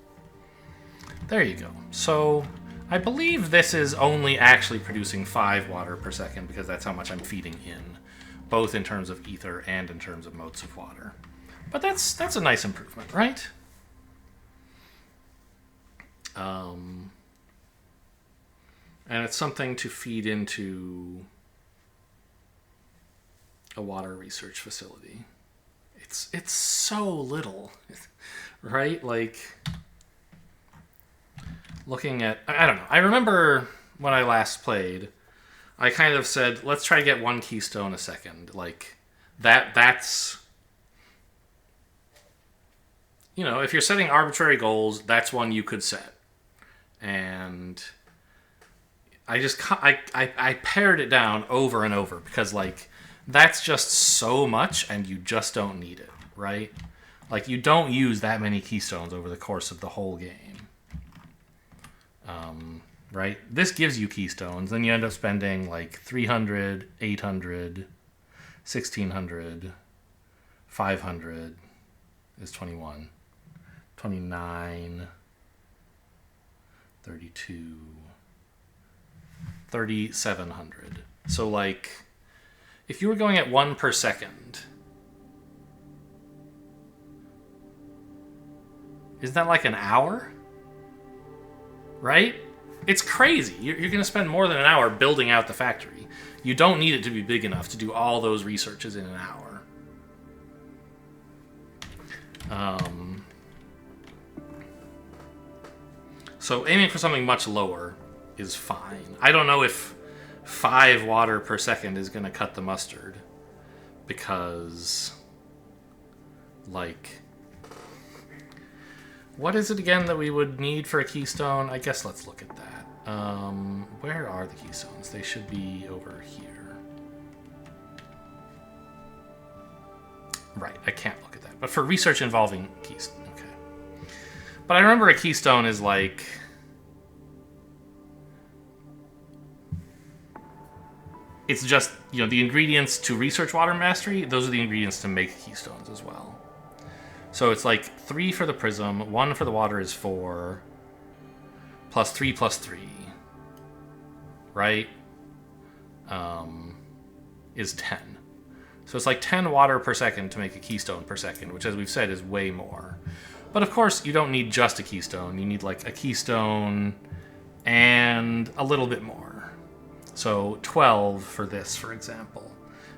There you go. So I believe this is only actually producing 5 water per second because that's how much I'm feeding in, both in terms of ether and in terms of motes of water. But that's a nice improvement, right? And it's something to feed into a water research facility. It's so little, right? Like, looking at, I don't know. I remember when I last played, I kind of said, let's try to get 1 keystone a second. Like, that's, you know, if you're setting arbitrary goals, that's one you could set. And I pared it down over and over because, like, that's just so much and you just don't need it, right? Like, you don't use that many keystones over the course of the whole game. Right? This gives you keystones, then you end up spending like 300, 800, 1600, 500 is 21, 29, 32, 3700. So, like, if you were going at 1 per second, isn't that like an hour? Right? It's crazy. You're going to spend more than an hour building out the factory. You don't need it to be big enough to do all those researches in an hour. So aiming for something much lower is fine. I don't know if 5 water per second is going to cut the mustard. Because, like, what is it again that we would need for a keystone? I guess let's look at that. Where are the keystones? They should be over here. Right, I can't look at that. But for research involving keystone, okay. But I remember a keystone is like... It's just, you know, the ingredients to research water mastery, those are the ingredients to make keystones as well. So it's like 3 for the prism, 1 for the water is 4, plus 3 plus 3, right? Is 10. So it's like 10 water per second to make a keystone per second, which, as we've said, is way more. But of course, you don't need just a keystone. You need like a keystone and a little bit more. So 12 for this, for example.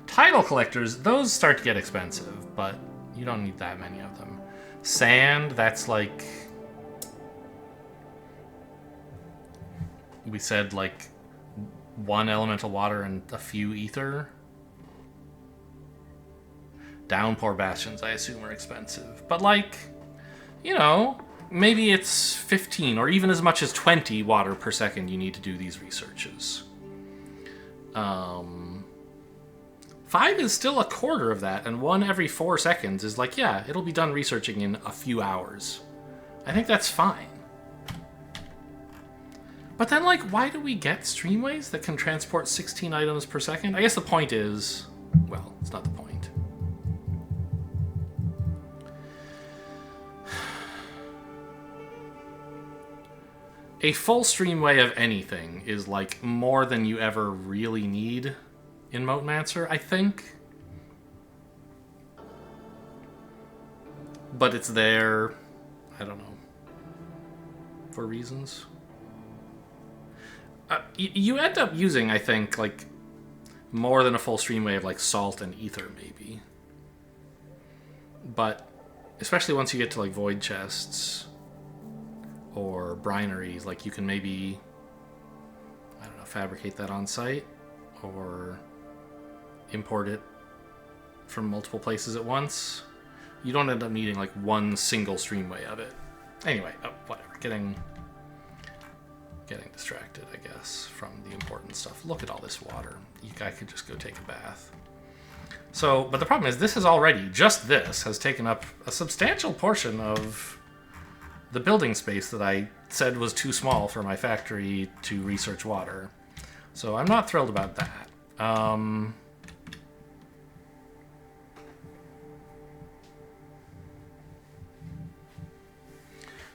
Tidal collectors, those start to get expensive, but you don't need that many of them. Sand, that's like... We said like 1 elemental water and a few ether. Downpour bastions, I assume, are expensive. But, like, you know, maybe it's 15 or even as much as 20 water per second you need to do these researches. 5 is still a quarter of that, and 1 every 4 seconds is like, yeah, it'll be done researching in a few hours. I think that's fine. But then, like, why do we get streamways that can transport 16 items per second? I guess the point is... Well, it's not the point. A full streamway of anything is, like, more than you ever really need in MoteMancer, I think. But it's there, I don't know, for reasons. You end up using, I think, like, more than a full streamway of, like, salt and ether, maybe. But, especially once you get to, like, void chests or brineries, like, you can maybe, I don't know, fabricate that on site or import it from multiple places at once. You don't end up needing, like, one single streamway of it. Anyway, whatever. Getting distracted, I guess, from the important stuff. Look at all this water. I could just go take a bath. So, but the problem is, this has already, just this, has taken up a substantial portion of the building space that I said was too small for my factory to research water. So I'm not thrilled about that.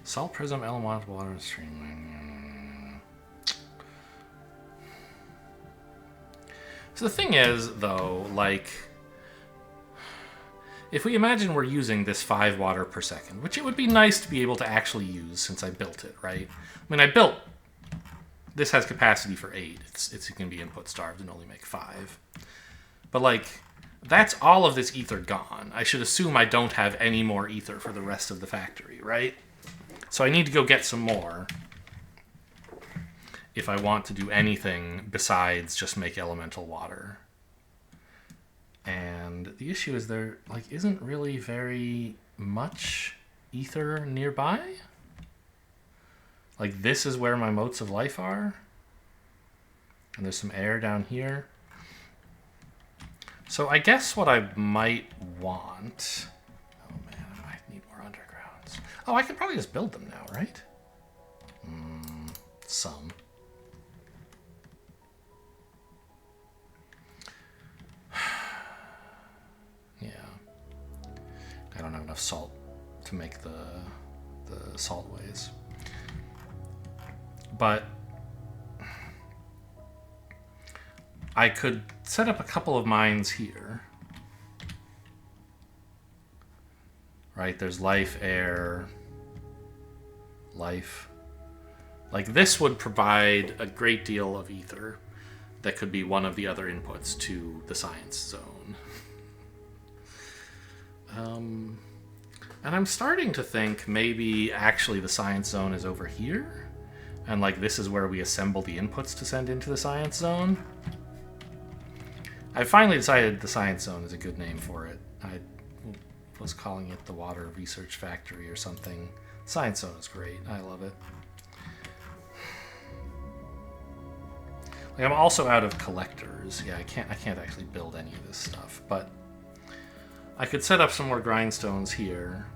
Salt prism, elemental water, and stream. So the thing is, though, like, if we imagine we're using this 5 water per second, which it would be nice to be able to actually use since I built it, right? I mean, this has capacity for 8. It's going to be input starved and only make 5. But, like, that's all of this ether gone. I should assume I don't have any more ether for the rest of the factory, right? So I need to go get some more if I want to do anything besides just make elemental water. And the issue is there, like, isn't really very much ether nearby? Like this is where my motes of life are? And there's some air down here. So I guess what I might want... Oh man, I might need more undergrounds. Oh, I could probably just build them now, right? Some. Yeah. I don't have enough salt to make the salt ways. But I could set up a couple of mines here. Right, there's life, air, life. Like this would provide a great deal of ether that could be one of the other inputs to the science zone. And I'm starting to think maybe actually the science zone is over here. And like this is where we assemble the inputs to send into the science zone. I finally decided the science zone is a good name for it. I was calling it the Water Research Factory or something. Science zone is great. I love it. Like I'm also out of collectors. Yeah, I can't actually build any of this stuff, but I could set up some more grindstones here.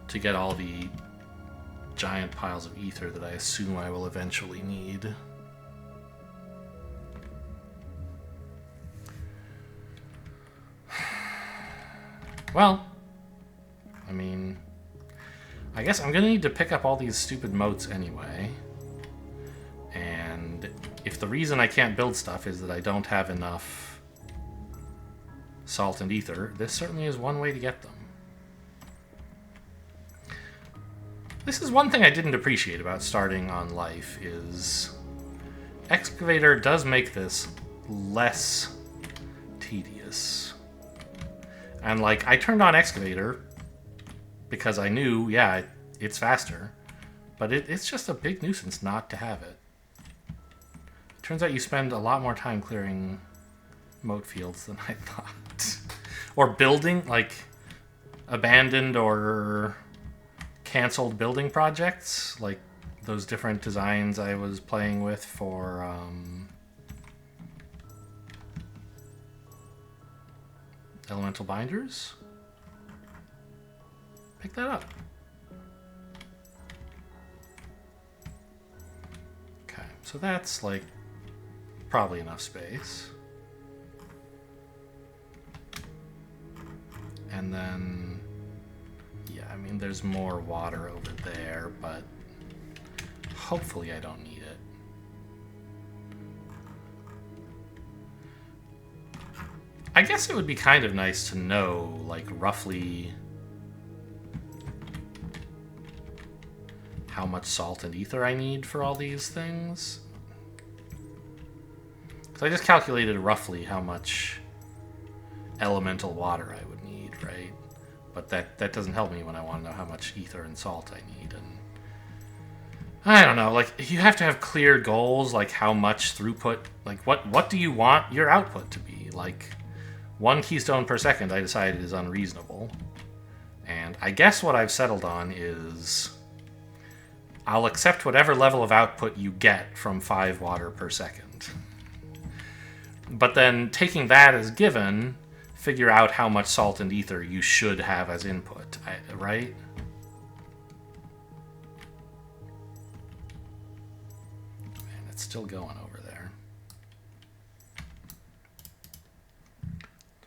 To get all the giant piles of ether that I assume I will eventually need. Well, I mean, I guess I'm gonna need to pick up all these stupid motes anyway. And if the reason I can't build stuff is that I don't have enough salt and ether, this certainly is one way to get them. This is one thing I didn't appreciate about starting on life is Excavator does make this less tedious. And like I turned on Excavator because I knew, yeah, it's faster, but it's just a big nuisance not to have it. Turns out you spend a lot more time clearing mote fields than I thought. Or building, like abandoned or canceled building projects, like those different designs I was playing with for elemental binders. Pick that up. Okay, so that's like probably enough space. And then yeah, I mean, there's more water over there, but hopefully I don't need it. I guess it would be kind of nice to know, like, roughly how much salt and ether I need for all these things. Because I just calculated roughly how much elemental water I would need, right? But that doesn't help me when I want to know how much ether and salt I need. And I don't know, like, you have to have clear goals, like how much throughput, like what do you want your output to be? Like, 1 keystone per second I decided is unreasonable. And I guess what I've settled on is I'll accept whatever level of output you get from 5 water per second. But then taking that as given, figure out how much salt and ether you should have as input, right? Man, it's still going over there.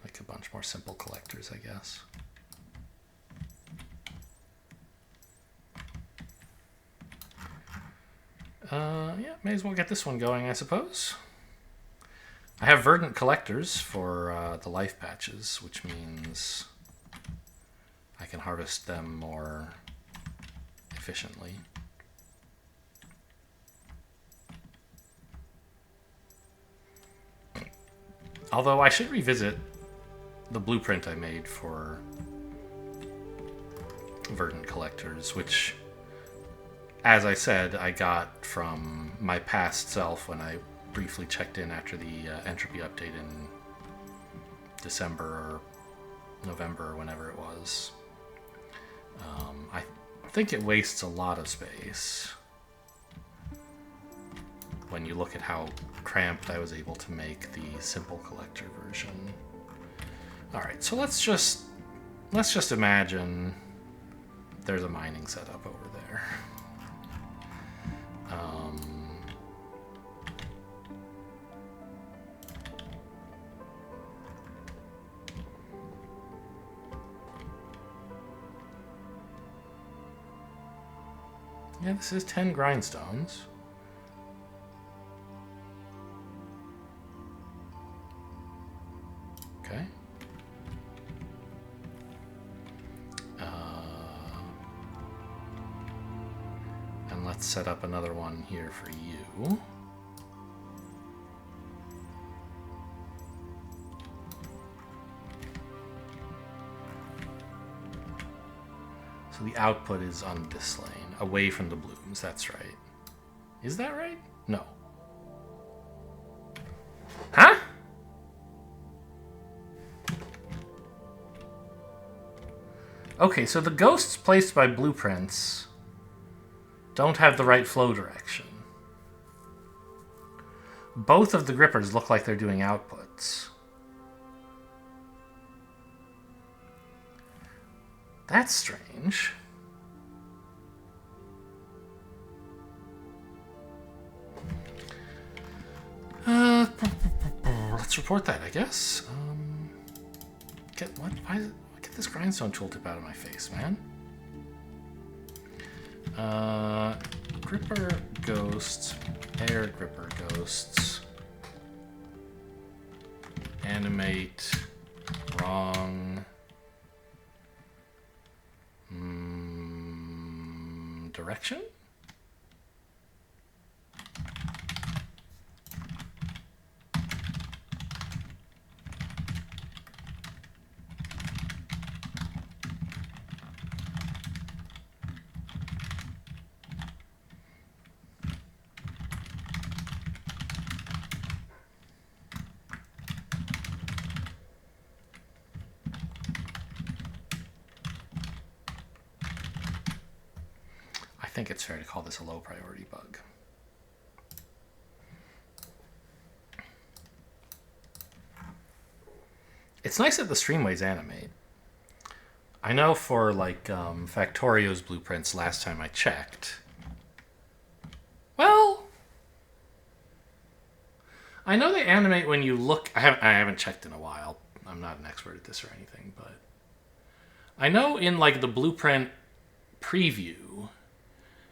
Like a bunch more simple collectors, I guess. Yeah, may as well get this one going, I suppose. I have verdant collectors for the life patches, which means I can harvest them more efficiently. Although I should revisit the blueprint I made for verdant collectors, which, as I said, I got from my past self when I briefly checked in after the entropy update in December or November or whenever it was. I think it wastes a lot of space when you look at how cramped I was able to make the simple collector version. All right, so let's just imagine there's a mining setup over there. Yeah, this is 10 grindstones. Okay. And let's set up another one here for you. So the output is on this lane, away from the blooms, that's right. Is that right? No. Huh? Okay, so the ghosts placed by blueprints don't have the right flow direction. Both of the grippers look like they're doing outputs. That's strange. Let's report that, I guess. Get what? Get this grindstone tooltip out of my face, man. Gripper ghosts, air gripper ghosts. Animate wrong. Direction? I think it's fair to call this a low priority bug. It's nice that the streamways animate. I know for like Factorio's blueprints last time I checked. Well, I know they animate when you look. I haven't checked in a while. I'm not an expert at this or anything, but I know in like the blueprint preview,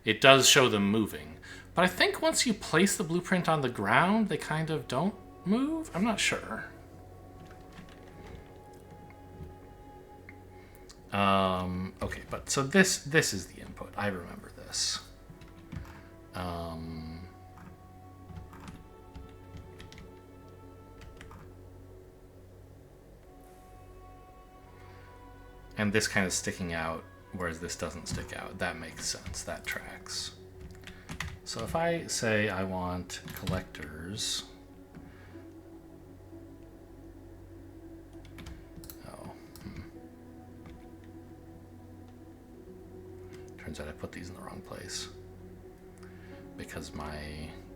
it does show them moving. But I think once you place the blueprint on the ground, they kind of don't move. I'm not sure. Okay, but so this is the input. I remember this. And this kind of sticking out, whereas this doesn't stick out. That makes sense. That tracks. So if I say I want collectors... Turns out I put these in the wrong place because my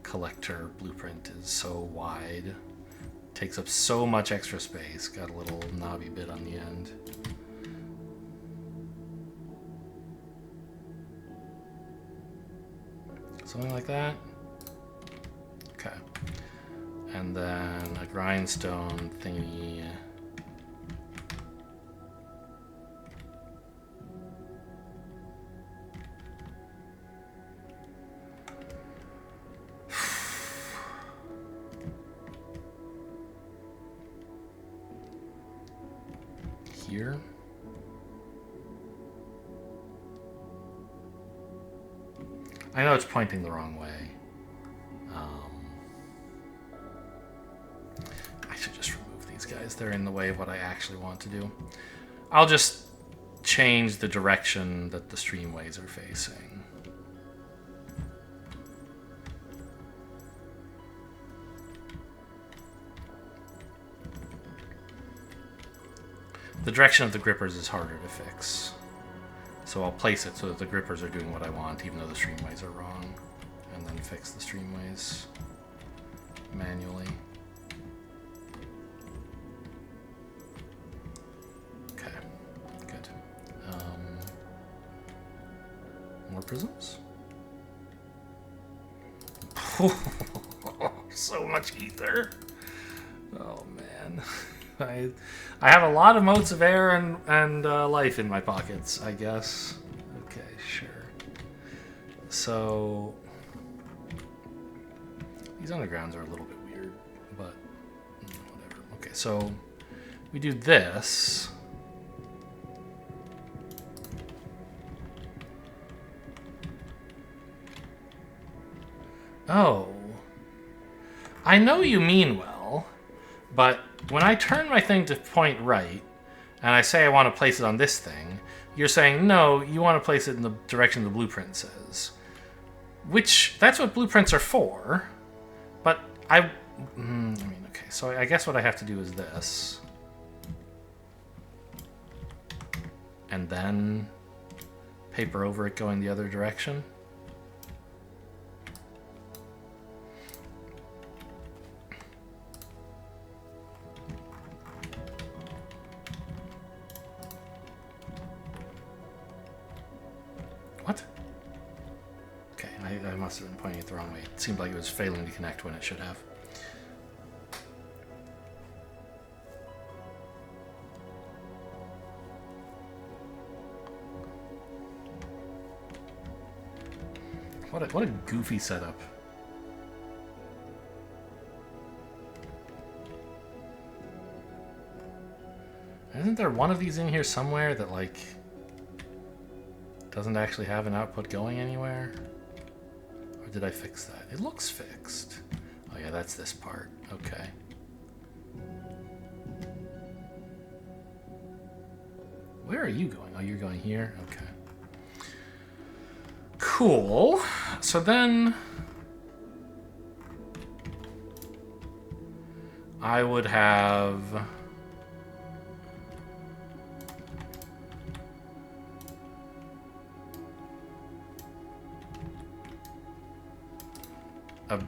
collector blueprint is so wide, takes up so much extra space. Got a little knobby bit on the end. Something like that. Okay. And then a grindstone thingy. Here. I know it's pointing the wrong way. I should just remove these guys. They're in the way of what I actually want to do. I'll just change the direction that the streamways are facing. The direction of the grippers is harder to fix. So I'll place it so that the grippers are doing what I want, even though the streamways are wrong. And then fix the streamways manually. Okay, good. More prisms? So much ether. Oh man. I have a lot of motes of air and life in my pockets, I guess. Okay, sure. So these undergrounds are a little bit weird, but whatever. Okay, so we do this. Oh. I know you mean well, but when I turn my thing to point right, and I say I want to place it on this thing, you're saying, no, you want to place it in the direction the blueprint says. Which, that's what blueprints are for, but I mean, okay, so I guess what I have to do is this. And then paper over it going the other direction. What? Okay, I must have been pointing it the wrong way. It seemed like it was failing to connect when it should have. What a goofy setup. Isn't there one of these in here somewhere that, like, doesn't actually have an output going anywhere? Or did I fix that? It looks fixed. Oh yeah, that's this part. Okay. Where are you going? Oh, you're going here? Okay. Cool. So then I would have a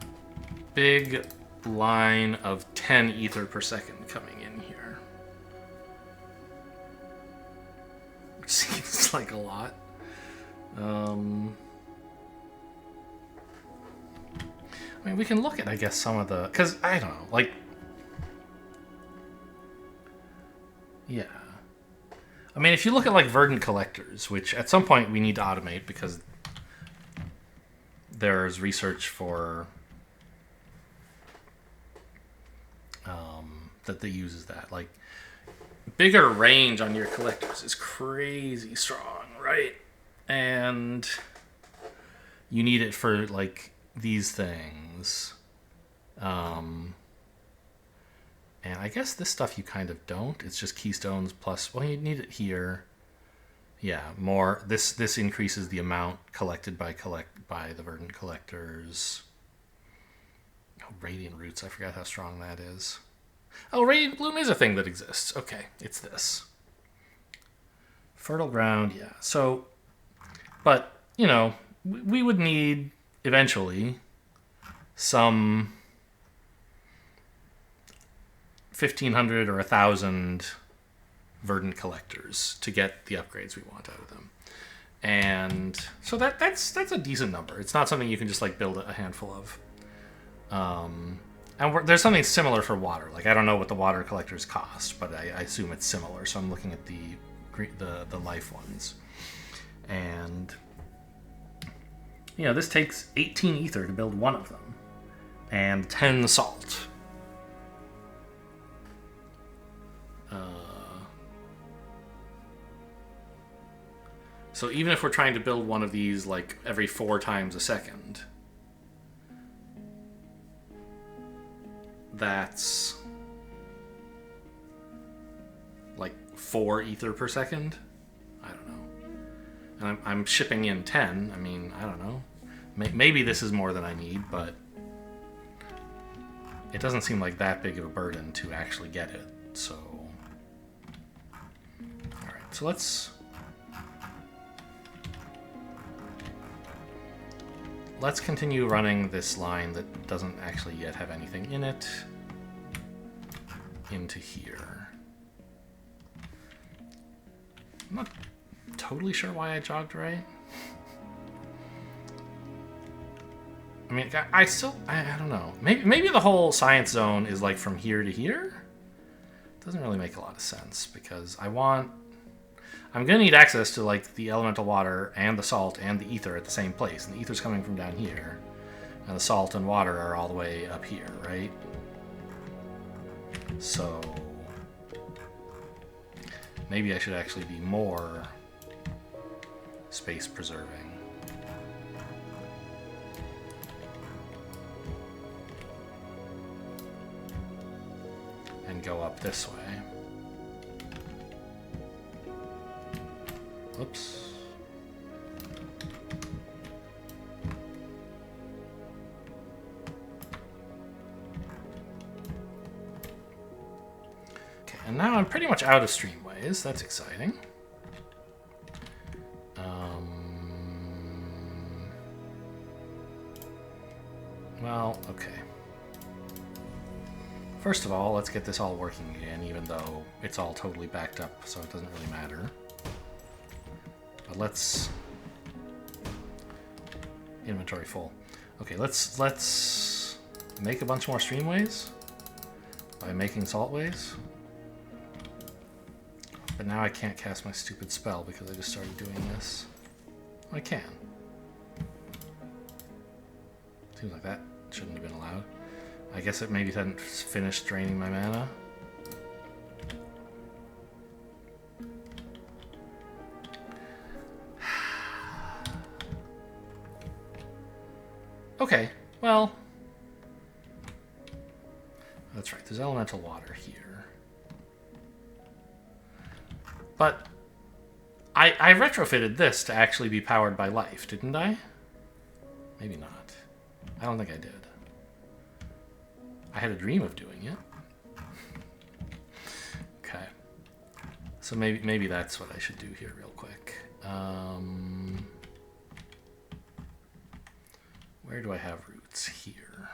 big line of 10 ether per second coming in here. Which seems like a lot. I mean, we can look at, I guess, some of the... Because, I don't know, like... Yeah. I mean, if you look at, like, verdant collectors, which at some point we need to automate because there's research for... that uses that. Like, bigger range on your collectors is crazy strong, right? And you need it for, like, these things. And I guess this stuff you kind of don't. It's just keystones plus... Well, you need it here. Yeah, more... This increases the amount collected by the verdant collectors. Oh, Radiant Roots. I forgot how strong that is. Oh, Radiant Bloom is a thing that exists. Okay, it's this. Fertile Ground, yeah. So, but, you know, we would need, eventually, some 1,500 or 1,000 verdant collectors to get the upgrades we want out of them. And so that's a decent number. It's not something you can just, like, build a handful of. And there's something similar for water. Like, I don't know what the water collectors cost, but I assume it's similar. So I'm looking at the life ones. And, you know, this takes 18 ether to build one of them. And 10 salt. So even if we're trying to build one of these, like, every 4 times a second... That's like 4 ether per second. I don't know. And I'm shipping in 10. I mean, I don't know. Maybe this is more than I need, but it doesn't seem like that big of a burden to actually get it. So so let's continue running this line that doesn't actually yet have anything in it into here. I'm not totally sure why I jogged right. I mean, I don't know. Maybe the whole science zone is like from here to here? Doesn't really make a lot of sense because I'm gonna need access to like the elemental water and the salt and the ether at the same place. And the ether's coming from down here. And the salt and water are all the way up here, right? So maybe I should actually be more space preserving. And go up this way. Whoops. Okay, and now I'm pretty much out of streamways. That's exciting. Well, okay. First of all, let's get this all working again, even though it's all totally backed up, so it doesn't really matter. But let's... Inventory full. Okay, let's make a bunch more streamways by making saltways. But now I can't cast my stupid spell because I just started doing this. I can. Seems like that shouldn't have been allowed. I guess it maybe hadn't finished draining my mana. Okay, well... That's right, there's elemental water here. But I retrofitted this to actually be powered by life, didn't I? Maybe not. I don't think I did. I had a dream of doing it. Okay. So maybe that's what I should do here real quick. Where do I have roots? Here.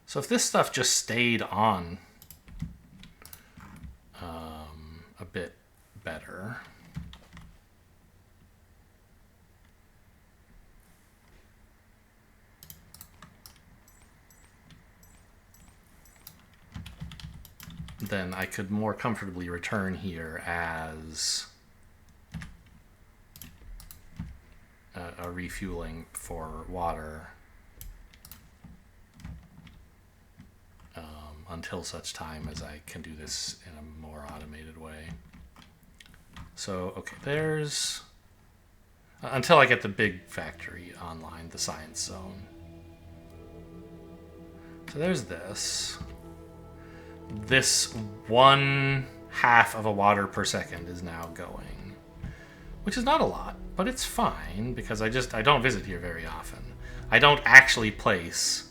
So if this stuff just stayed on a bit better. Then I could more comfortably return here as a refueling for water. Until such time as I can do this in a more automated way. So, okay, there's... until I get the big factory online, the science zone. So there's this. This 1/2 of a water per second is now going. Which is not a lot, but it's fine, because I don't visit here very often. I don't actually place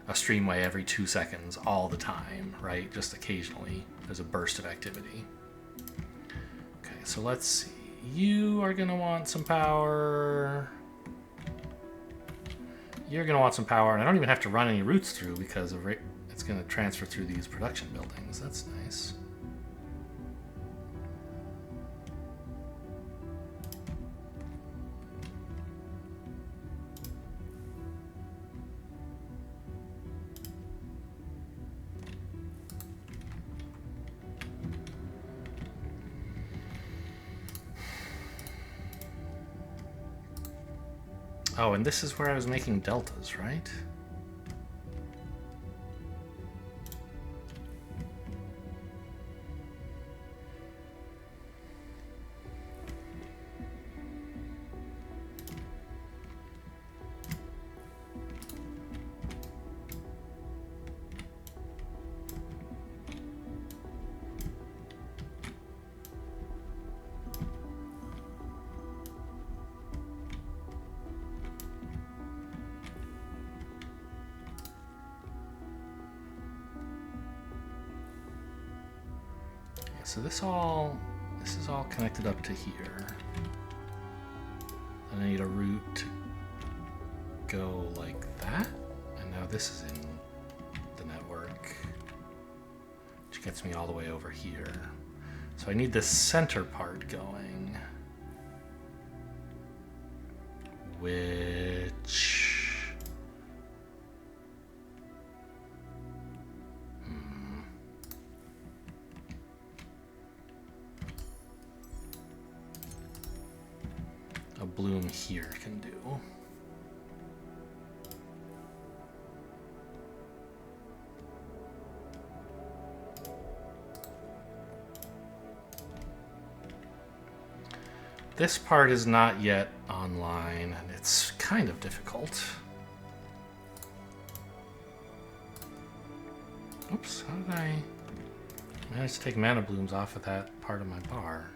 a streamway every 2 seconds all the time, right? Just occasionally there's a burst of activity. Okay, so let's see. You are gonna want some power. You're gonna want some power, and I don't even have to run any routes through because it's gonna transfer through these production buildings. That's nice. Oh, and this is where I was making deltas, right? so this is all connected up to here. And I need a route to go like that. And now this is in the network, which gets me all the way over here. So I need this center part going, which a bloom here can do. This part is not yet online, and it's kind of difficult. Oops, how did I manage to take mana blooms off of that part of my bar?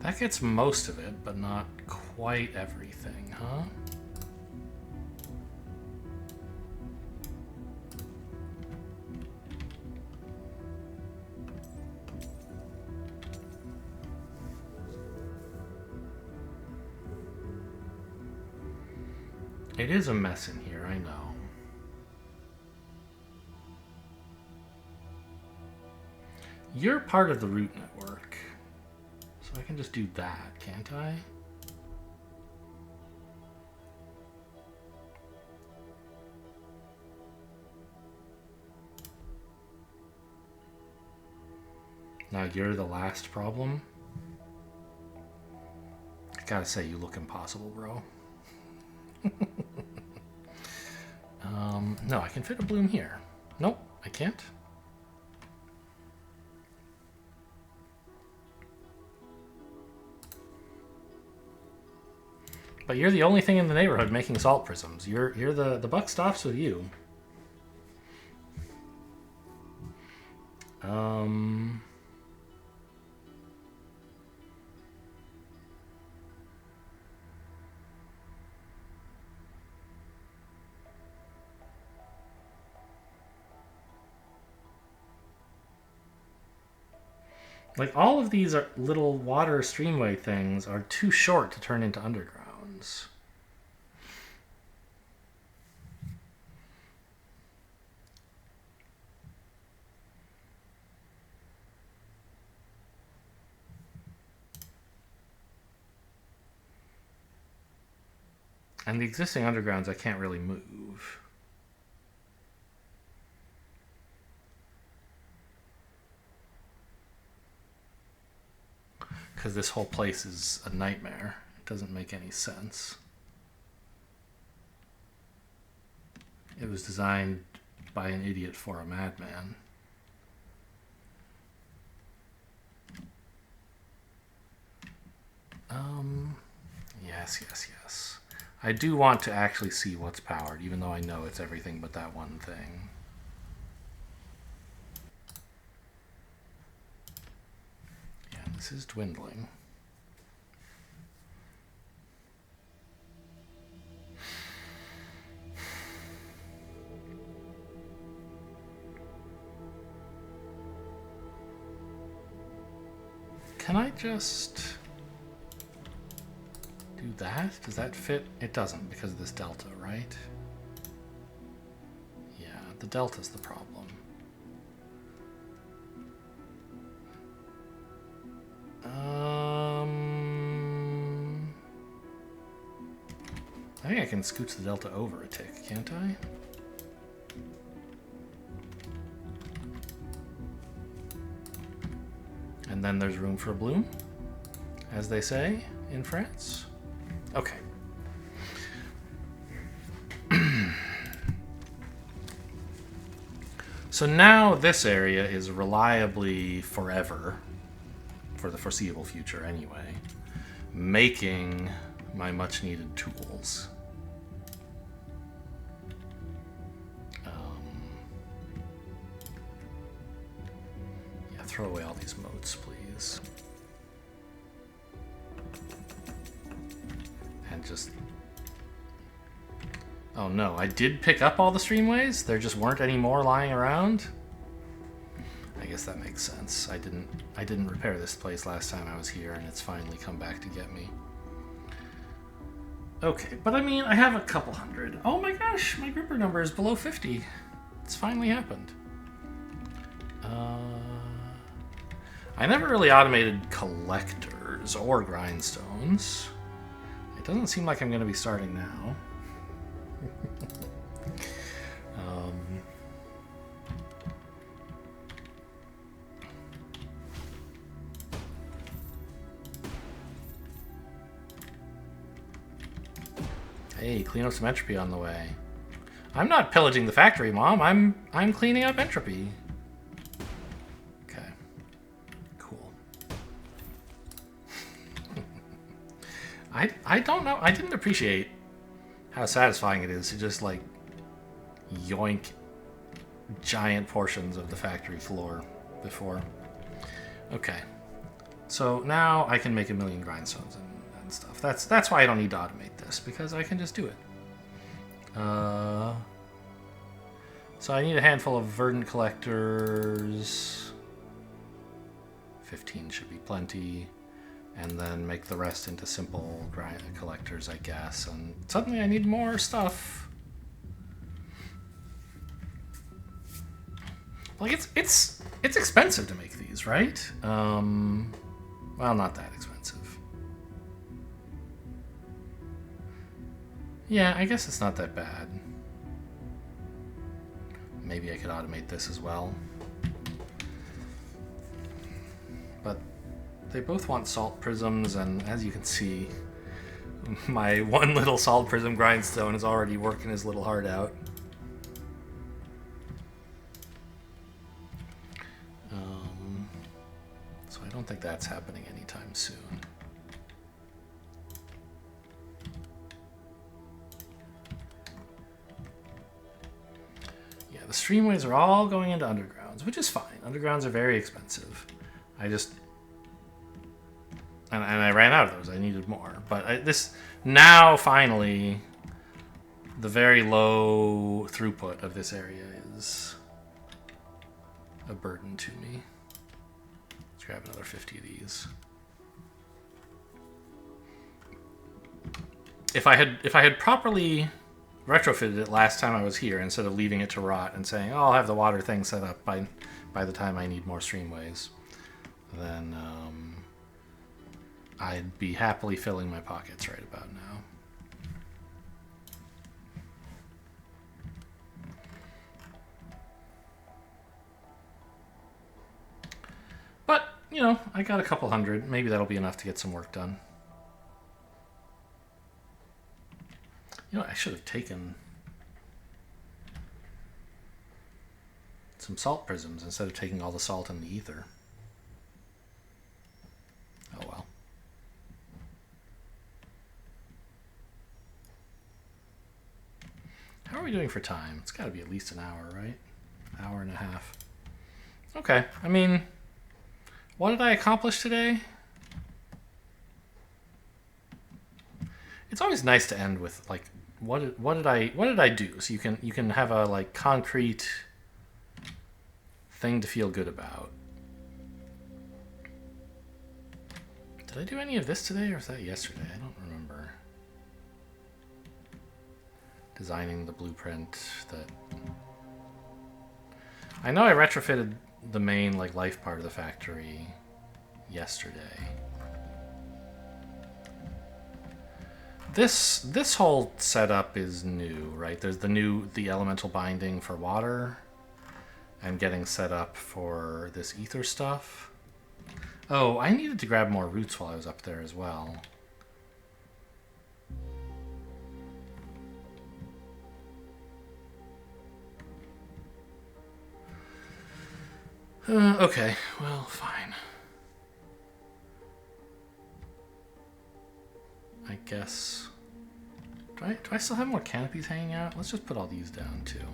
That gets most of it, but not quite everything, huh? It is a mess in here, I know. You're part of the root network. So I can just do that, can't I? Now you're the last problem. I gotta say, you look impossible, bro. No, I can fit a bloom here. Nope, I can't. But you're the only thing in the neighborhood making salt prisms. You're the buck stops with you. Like, all of these are little water streamway things are too short to turn into undergrounds. And the existing undergrounds I can't really move. Because this whole place is a nightmare. It doesn't make any sense. It was designed by an idiot for a madman. Yes. I do want to actually see what's powered, even though I know it's everything but that one thing. Yeah, this is dwindling. Can I just do that? Does that fit? It doesn't because of this delta, right? Yeah, the delta's the problem. I think I can scooch the delta over a tick, can't I? And then there's room for a bloom, as they say in France. Okay. So now this area is reliably forever, for the foreseeable future anyway, making my much needed tools. throw away all these motes, please. And just... Oh no, I did pick up all the streamways? There just weren't any more lying around? I guess that makes sense. I didn't repair this place last time I was here, and it's finally come back to get me. Okay, but I mean, I have a couple hundred. Oh my gosh, my gripper number is below 50. It's finally happened. I never really automated collectors or grindstones. It doesn't seem like I'm going to be starting now. Hey, clean up some entropy on the way. I'm not pillaging the factory, Mom. I'm cleaning up entropy. Okay. Cool. I don't know. I didn't appreciate how satisfying it is to just like yoink giant portions of the factory floor before. Okay. So now I can make a million grindstones and stuff. That's why I don't need to automate this, because I can just do it. So I need a handful of verdant collectors. 15 should be plenty. And then make the rest into simple grind collectors, I guess. And suddenly I need more stuff. Like it's expensive to make these, right? Well, not that expensive. Yeah, I guess it's not that bad. Maybe I could automate this as well. But they both want salt prisms, and as you can see, my one little salt prism grindstone is already working his little heart out. So I don't think that's happening anytime soon. The streamways are all going into undergrounds, which is fine. Undergrounds are very expensive. And I ran out of those. I needed more. But now, finally, the very low throughput of this area is a burden to me. Let's grab another 50 of these. If I had properly retrofitted it last time I was here instead of leaving it to rot and saying, oh, I'll have the water thing set up by the time I need more streamways, then I'd be happily filling my pockets right about now. But, you know, I got a couple hundred. Maybe that'll be enough to get some work done. You know, I should have taken some salt prisms instead of taking all the salt in the ether. Oh well. How are we doing for time? It's got to be at least an hour, right? Hour and a half. Okay, I mean, what did I accomplish today? It's always nice to end with like, what did I do? So you can have a like concrete thing to feel good about. Did I do any of this today, or was that yesterday? I don't remember. Designing the blueprint that... I know I retrofitted the main like life part of the factory yesterday. This whole setup is new, right? There's the elemental binding for water, and getting set up for this ether stuff. Oh, I needed to grab more roots while I was up there as well. Okay, well, fine. I guess... Do I still have more canopies hanging out? Let's just put all these down, too.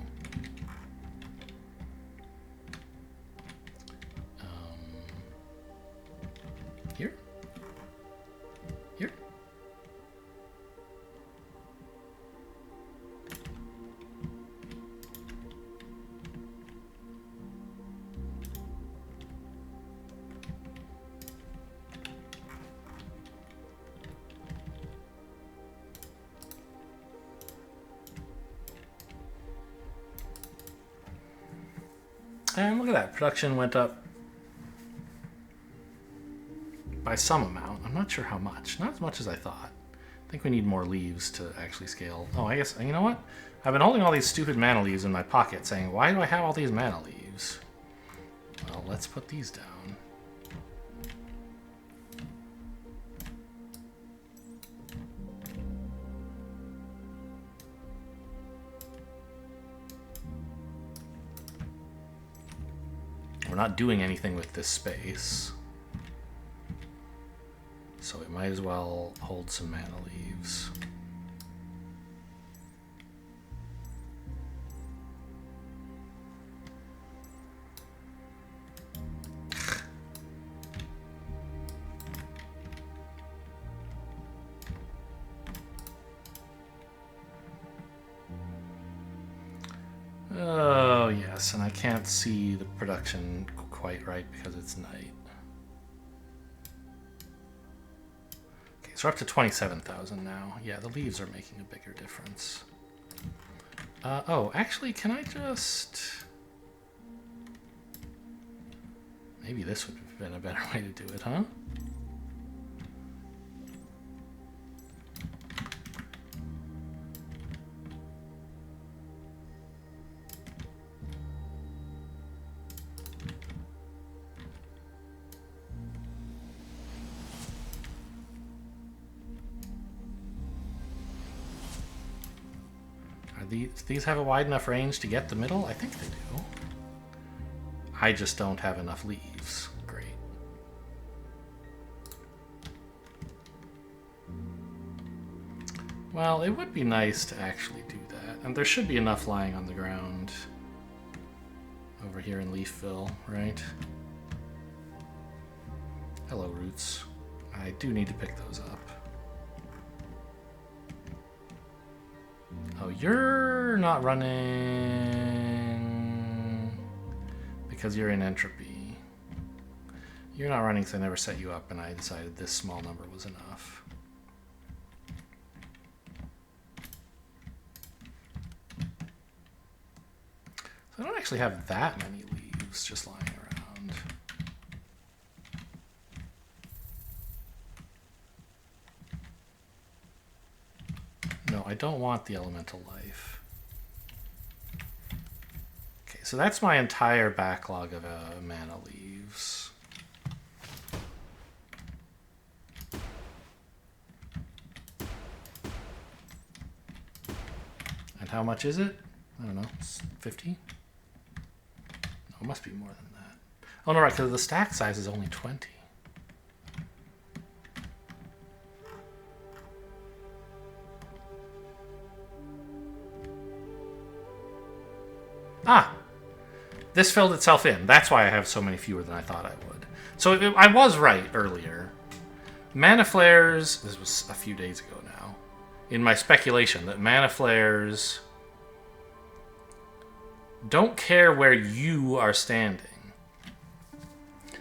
and look at that. Production went up by some amount. I'm not sure how much. Not as much as I thought. I think we need more leaves to actually scale. Oh, I guess, you know what? I've been holding all these stupid mana leaves in my pocket saying, why do I have all these mana leaves? Well, let's put these down. We're not doing anything with this space, so we might as well hold some mana leaves. Oh, yes, and I can't see the production quite right because it's night. Okay, so we're up to 27,000 now. Yeah, the leaves are making a bigger difference. Oh, actually, can I just... Maybe this would have been a better way to do it, huh? These have a wide enough range to get the middle? I think they do. I just don't have enough leaves. Great. Well, it would be nice to actually do that. And there should be enough lying on the ground over here in Leafville, right? Hello, roots. I do need to pick those up. Oh, you're not running because you're in entropy. You're not running because I never set you up and I decided this small number was enough. So I don't actually have that many leaves just lying around. No, I don't want the elemental life. Okay, so that's my entire backlog of mana leaves. And how much is it? I don't know, 50? No, it must be more than that. Oh no, right, because the stack size is only 20. Ah, this filled itself in. That's why I have so many fewer than I thought I would. So I was right earlier. Mana Flares, this was a few days ago now, in my speculation that Mana Flares don't care where you are standing.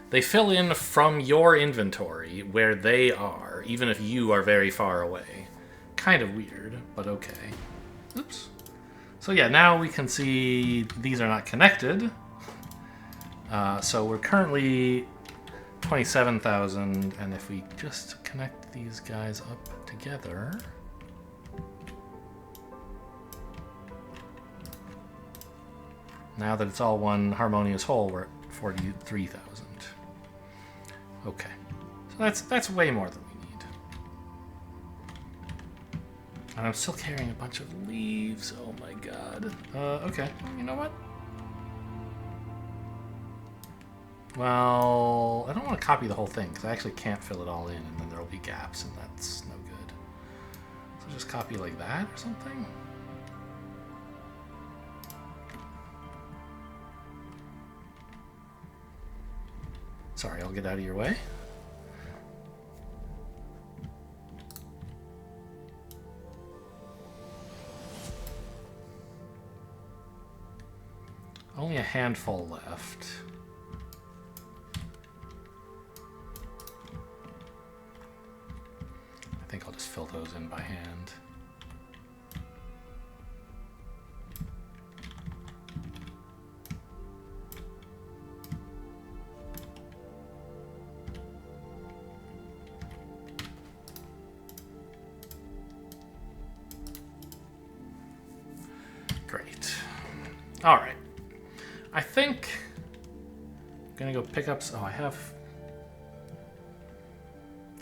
They fill in from your inventory where they are, even if you are very far away. Kind of weird, but okay. Oops. So yeah, now we can see these are not connected. So we're currently 27,000, and if we just connect these guys up together... Now that it's all one harmonious whole, we're at 43,000. Okay. So that's way more than we need. And I'm still carrying a bunch of leaves. Oh my god. Okay. You know what? Well, I don't want to copy the whole thing, because I actually can't fill it all in, and then there'll be gaps, and that's no good. So just copy like that or something? Sorry, I'll get out of your way. Only a handful left. I think I'll just fill those in by hand. All right. I think I'm gonna go pick up. Oh, I have.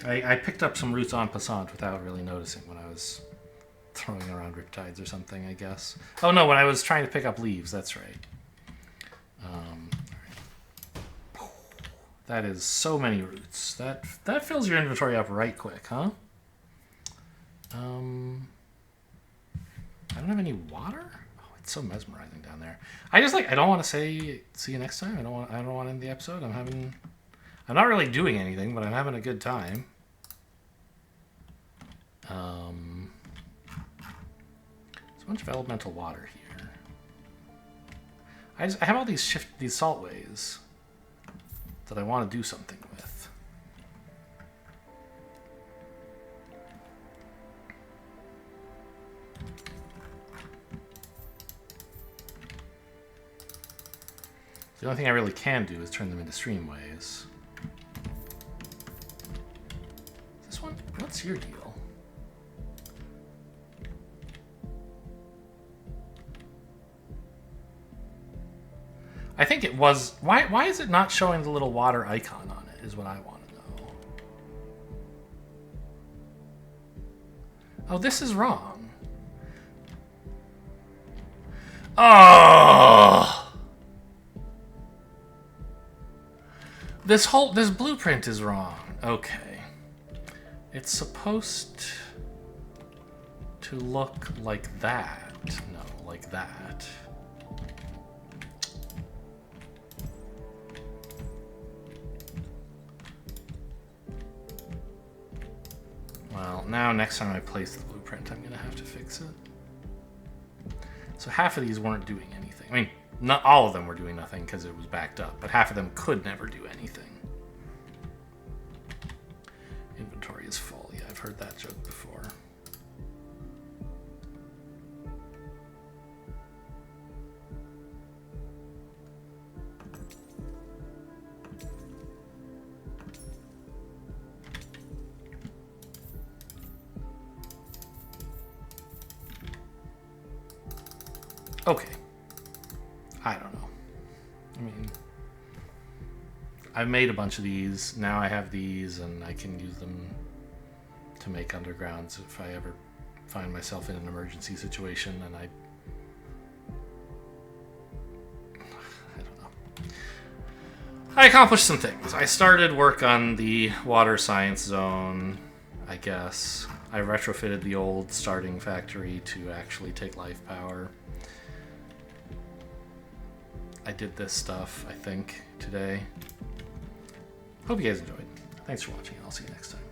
I picked up some roots en passant without really noticing when I was throwing around riptides or something, I guess. Oh no, when I was trying to pick up leaves, that's right. That is so many roots. That fills your inventory up right quick, huh? I don't have any water? Oh, it's so mesmerizing down there. I don't want to say see you next time. I don't want to end the episode. I'm not really doing anything, but I'm having a good time. There's a bunch of elemental water here. I have all these saltways that I want to do something with. The only thing I really can do is turn them into streamways. This one? What's your deal? I think it was... Why is it not showing the little water icon on it, is what I want to know. Oh, this is wrong. Oh! This blueprint is wrong. Okay. It's supposed to look like that. No, like that. Well, now next time I place the blueprint, I'm going to have to fix it. So half of these weren't doing anything. I mean, not all of them were doing nothing because it was backed up, but half of them could never do anything. Inventory is full. Yeah, I've heard that joke before. Okay. I don't know. I mean, I've made a bunch of these. Now I have these, and I can use them to make undergrounds if I ever find myself in an emergency situation, and I don't know. I accomplished some things. I started work on the water science zone, I guess. I retrofitted the old starting factory to actually take life power. I did this stuff, I think, today. Hope you guys enjoyed. Thanks for watching, and I'll see you next time.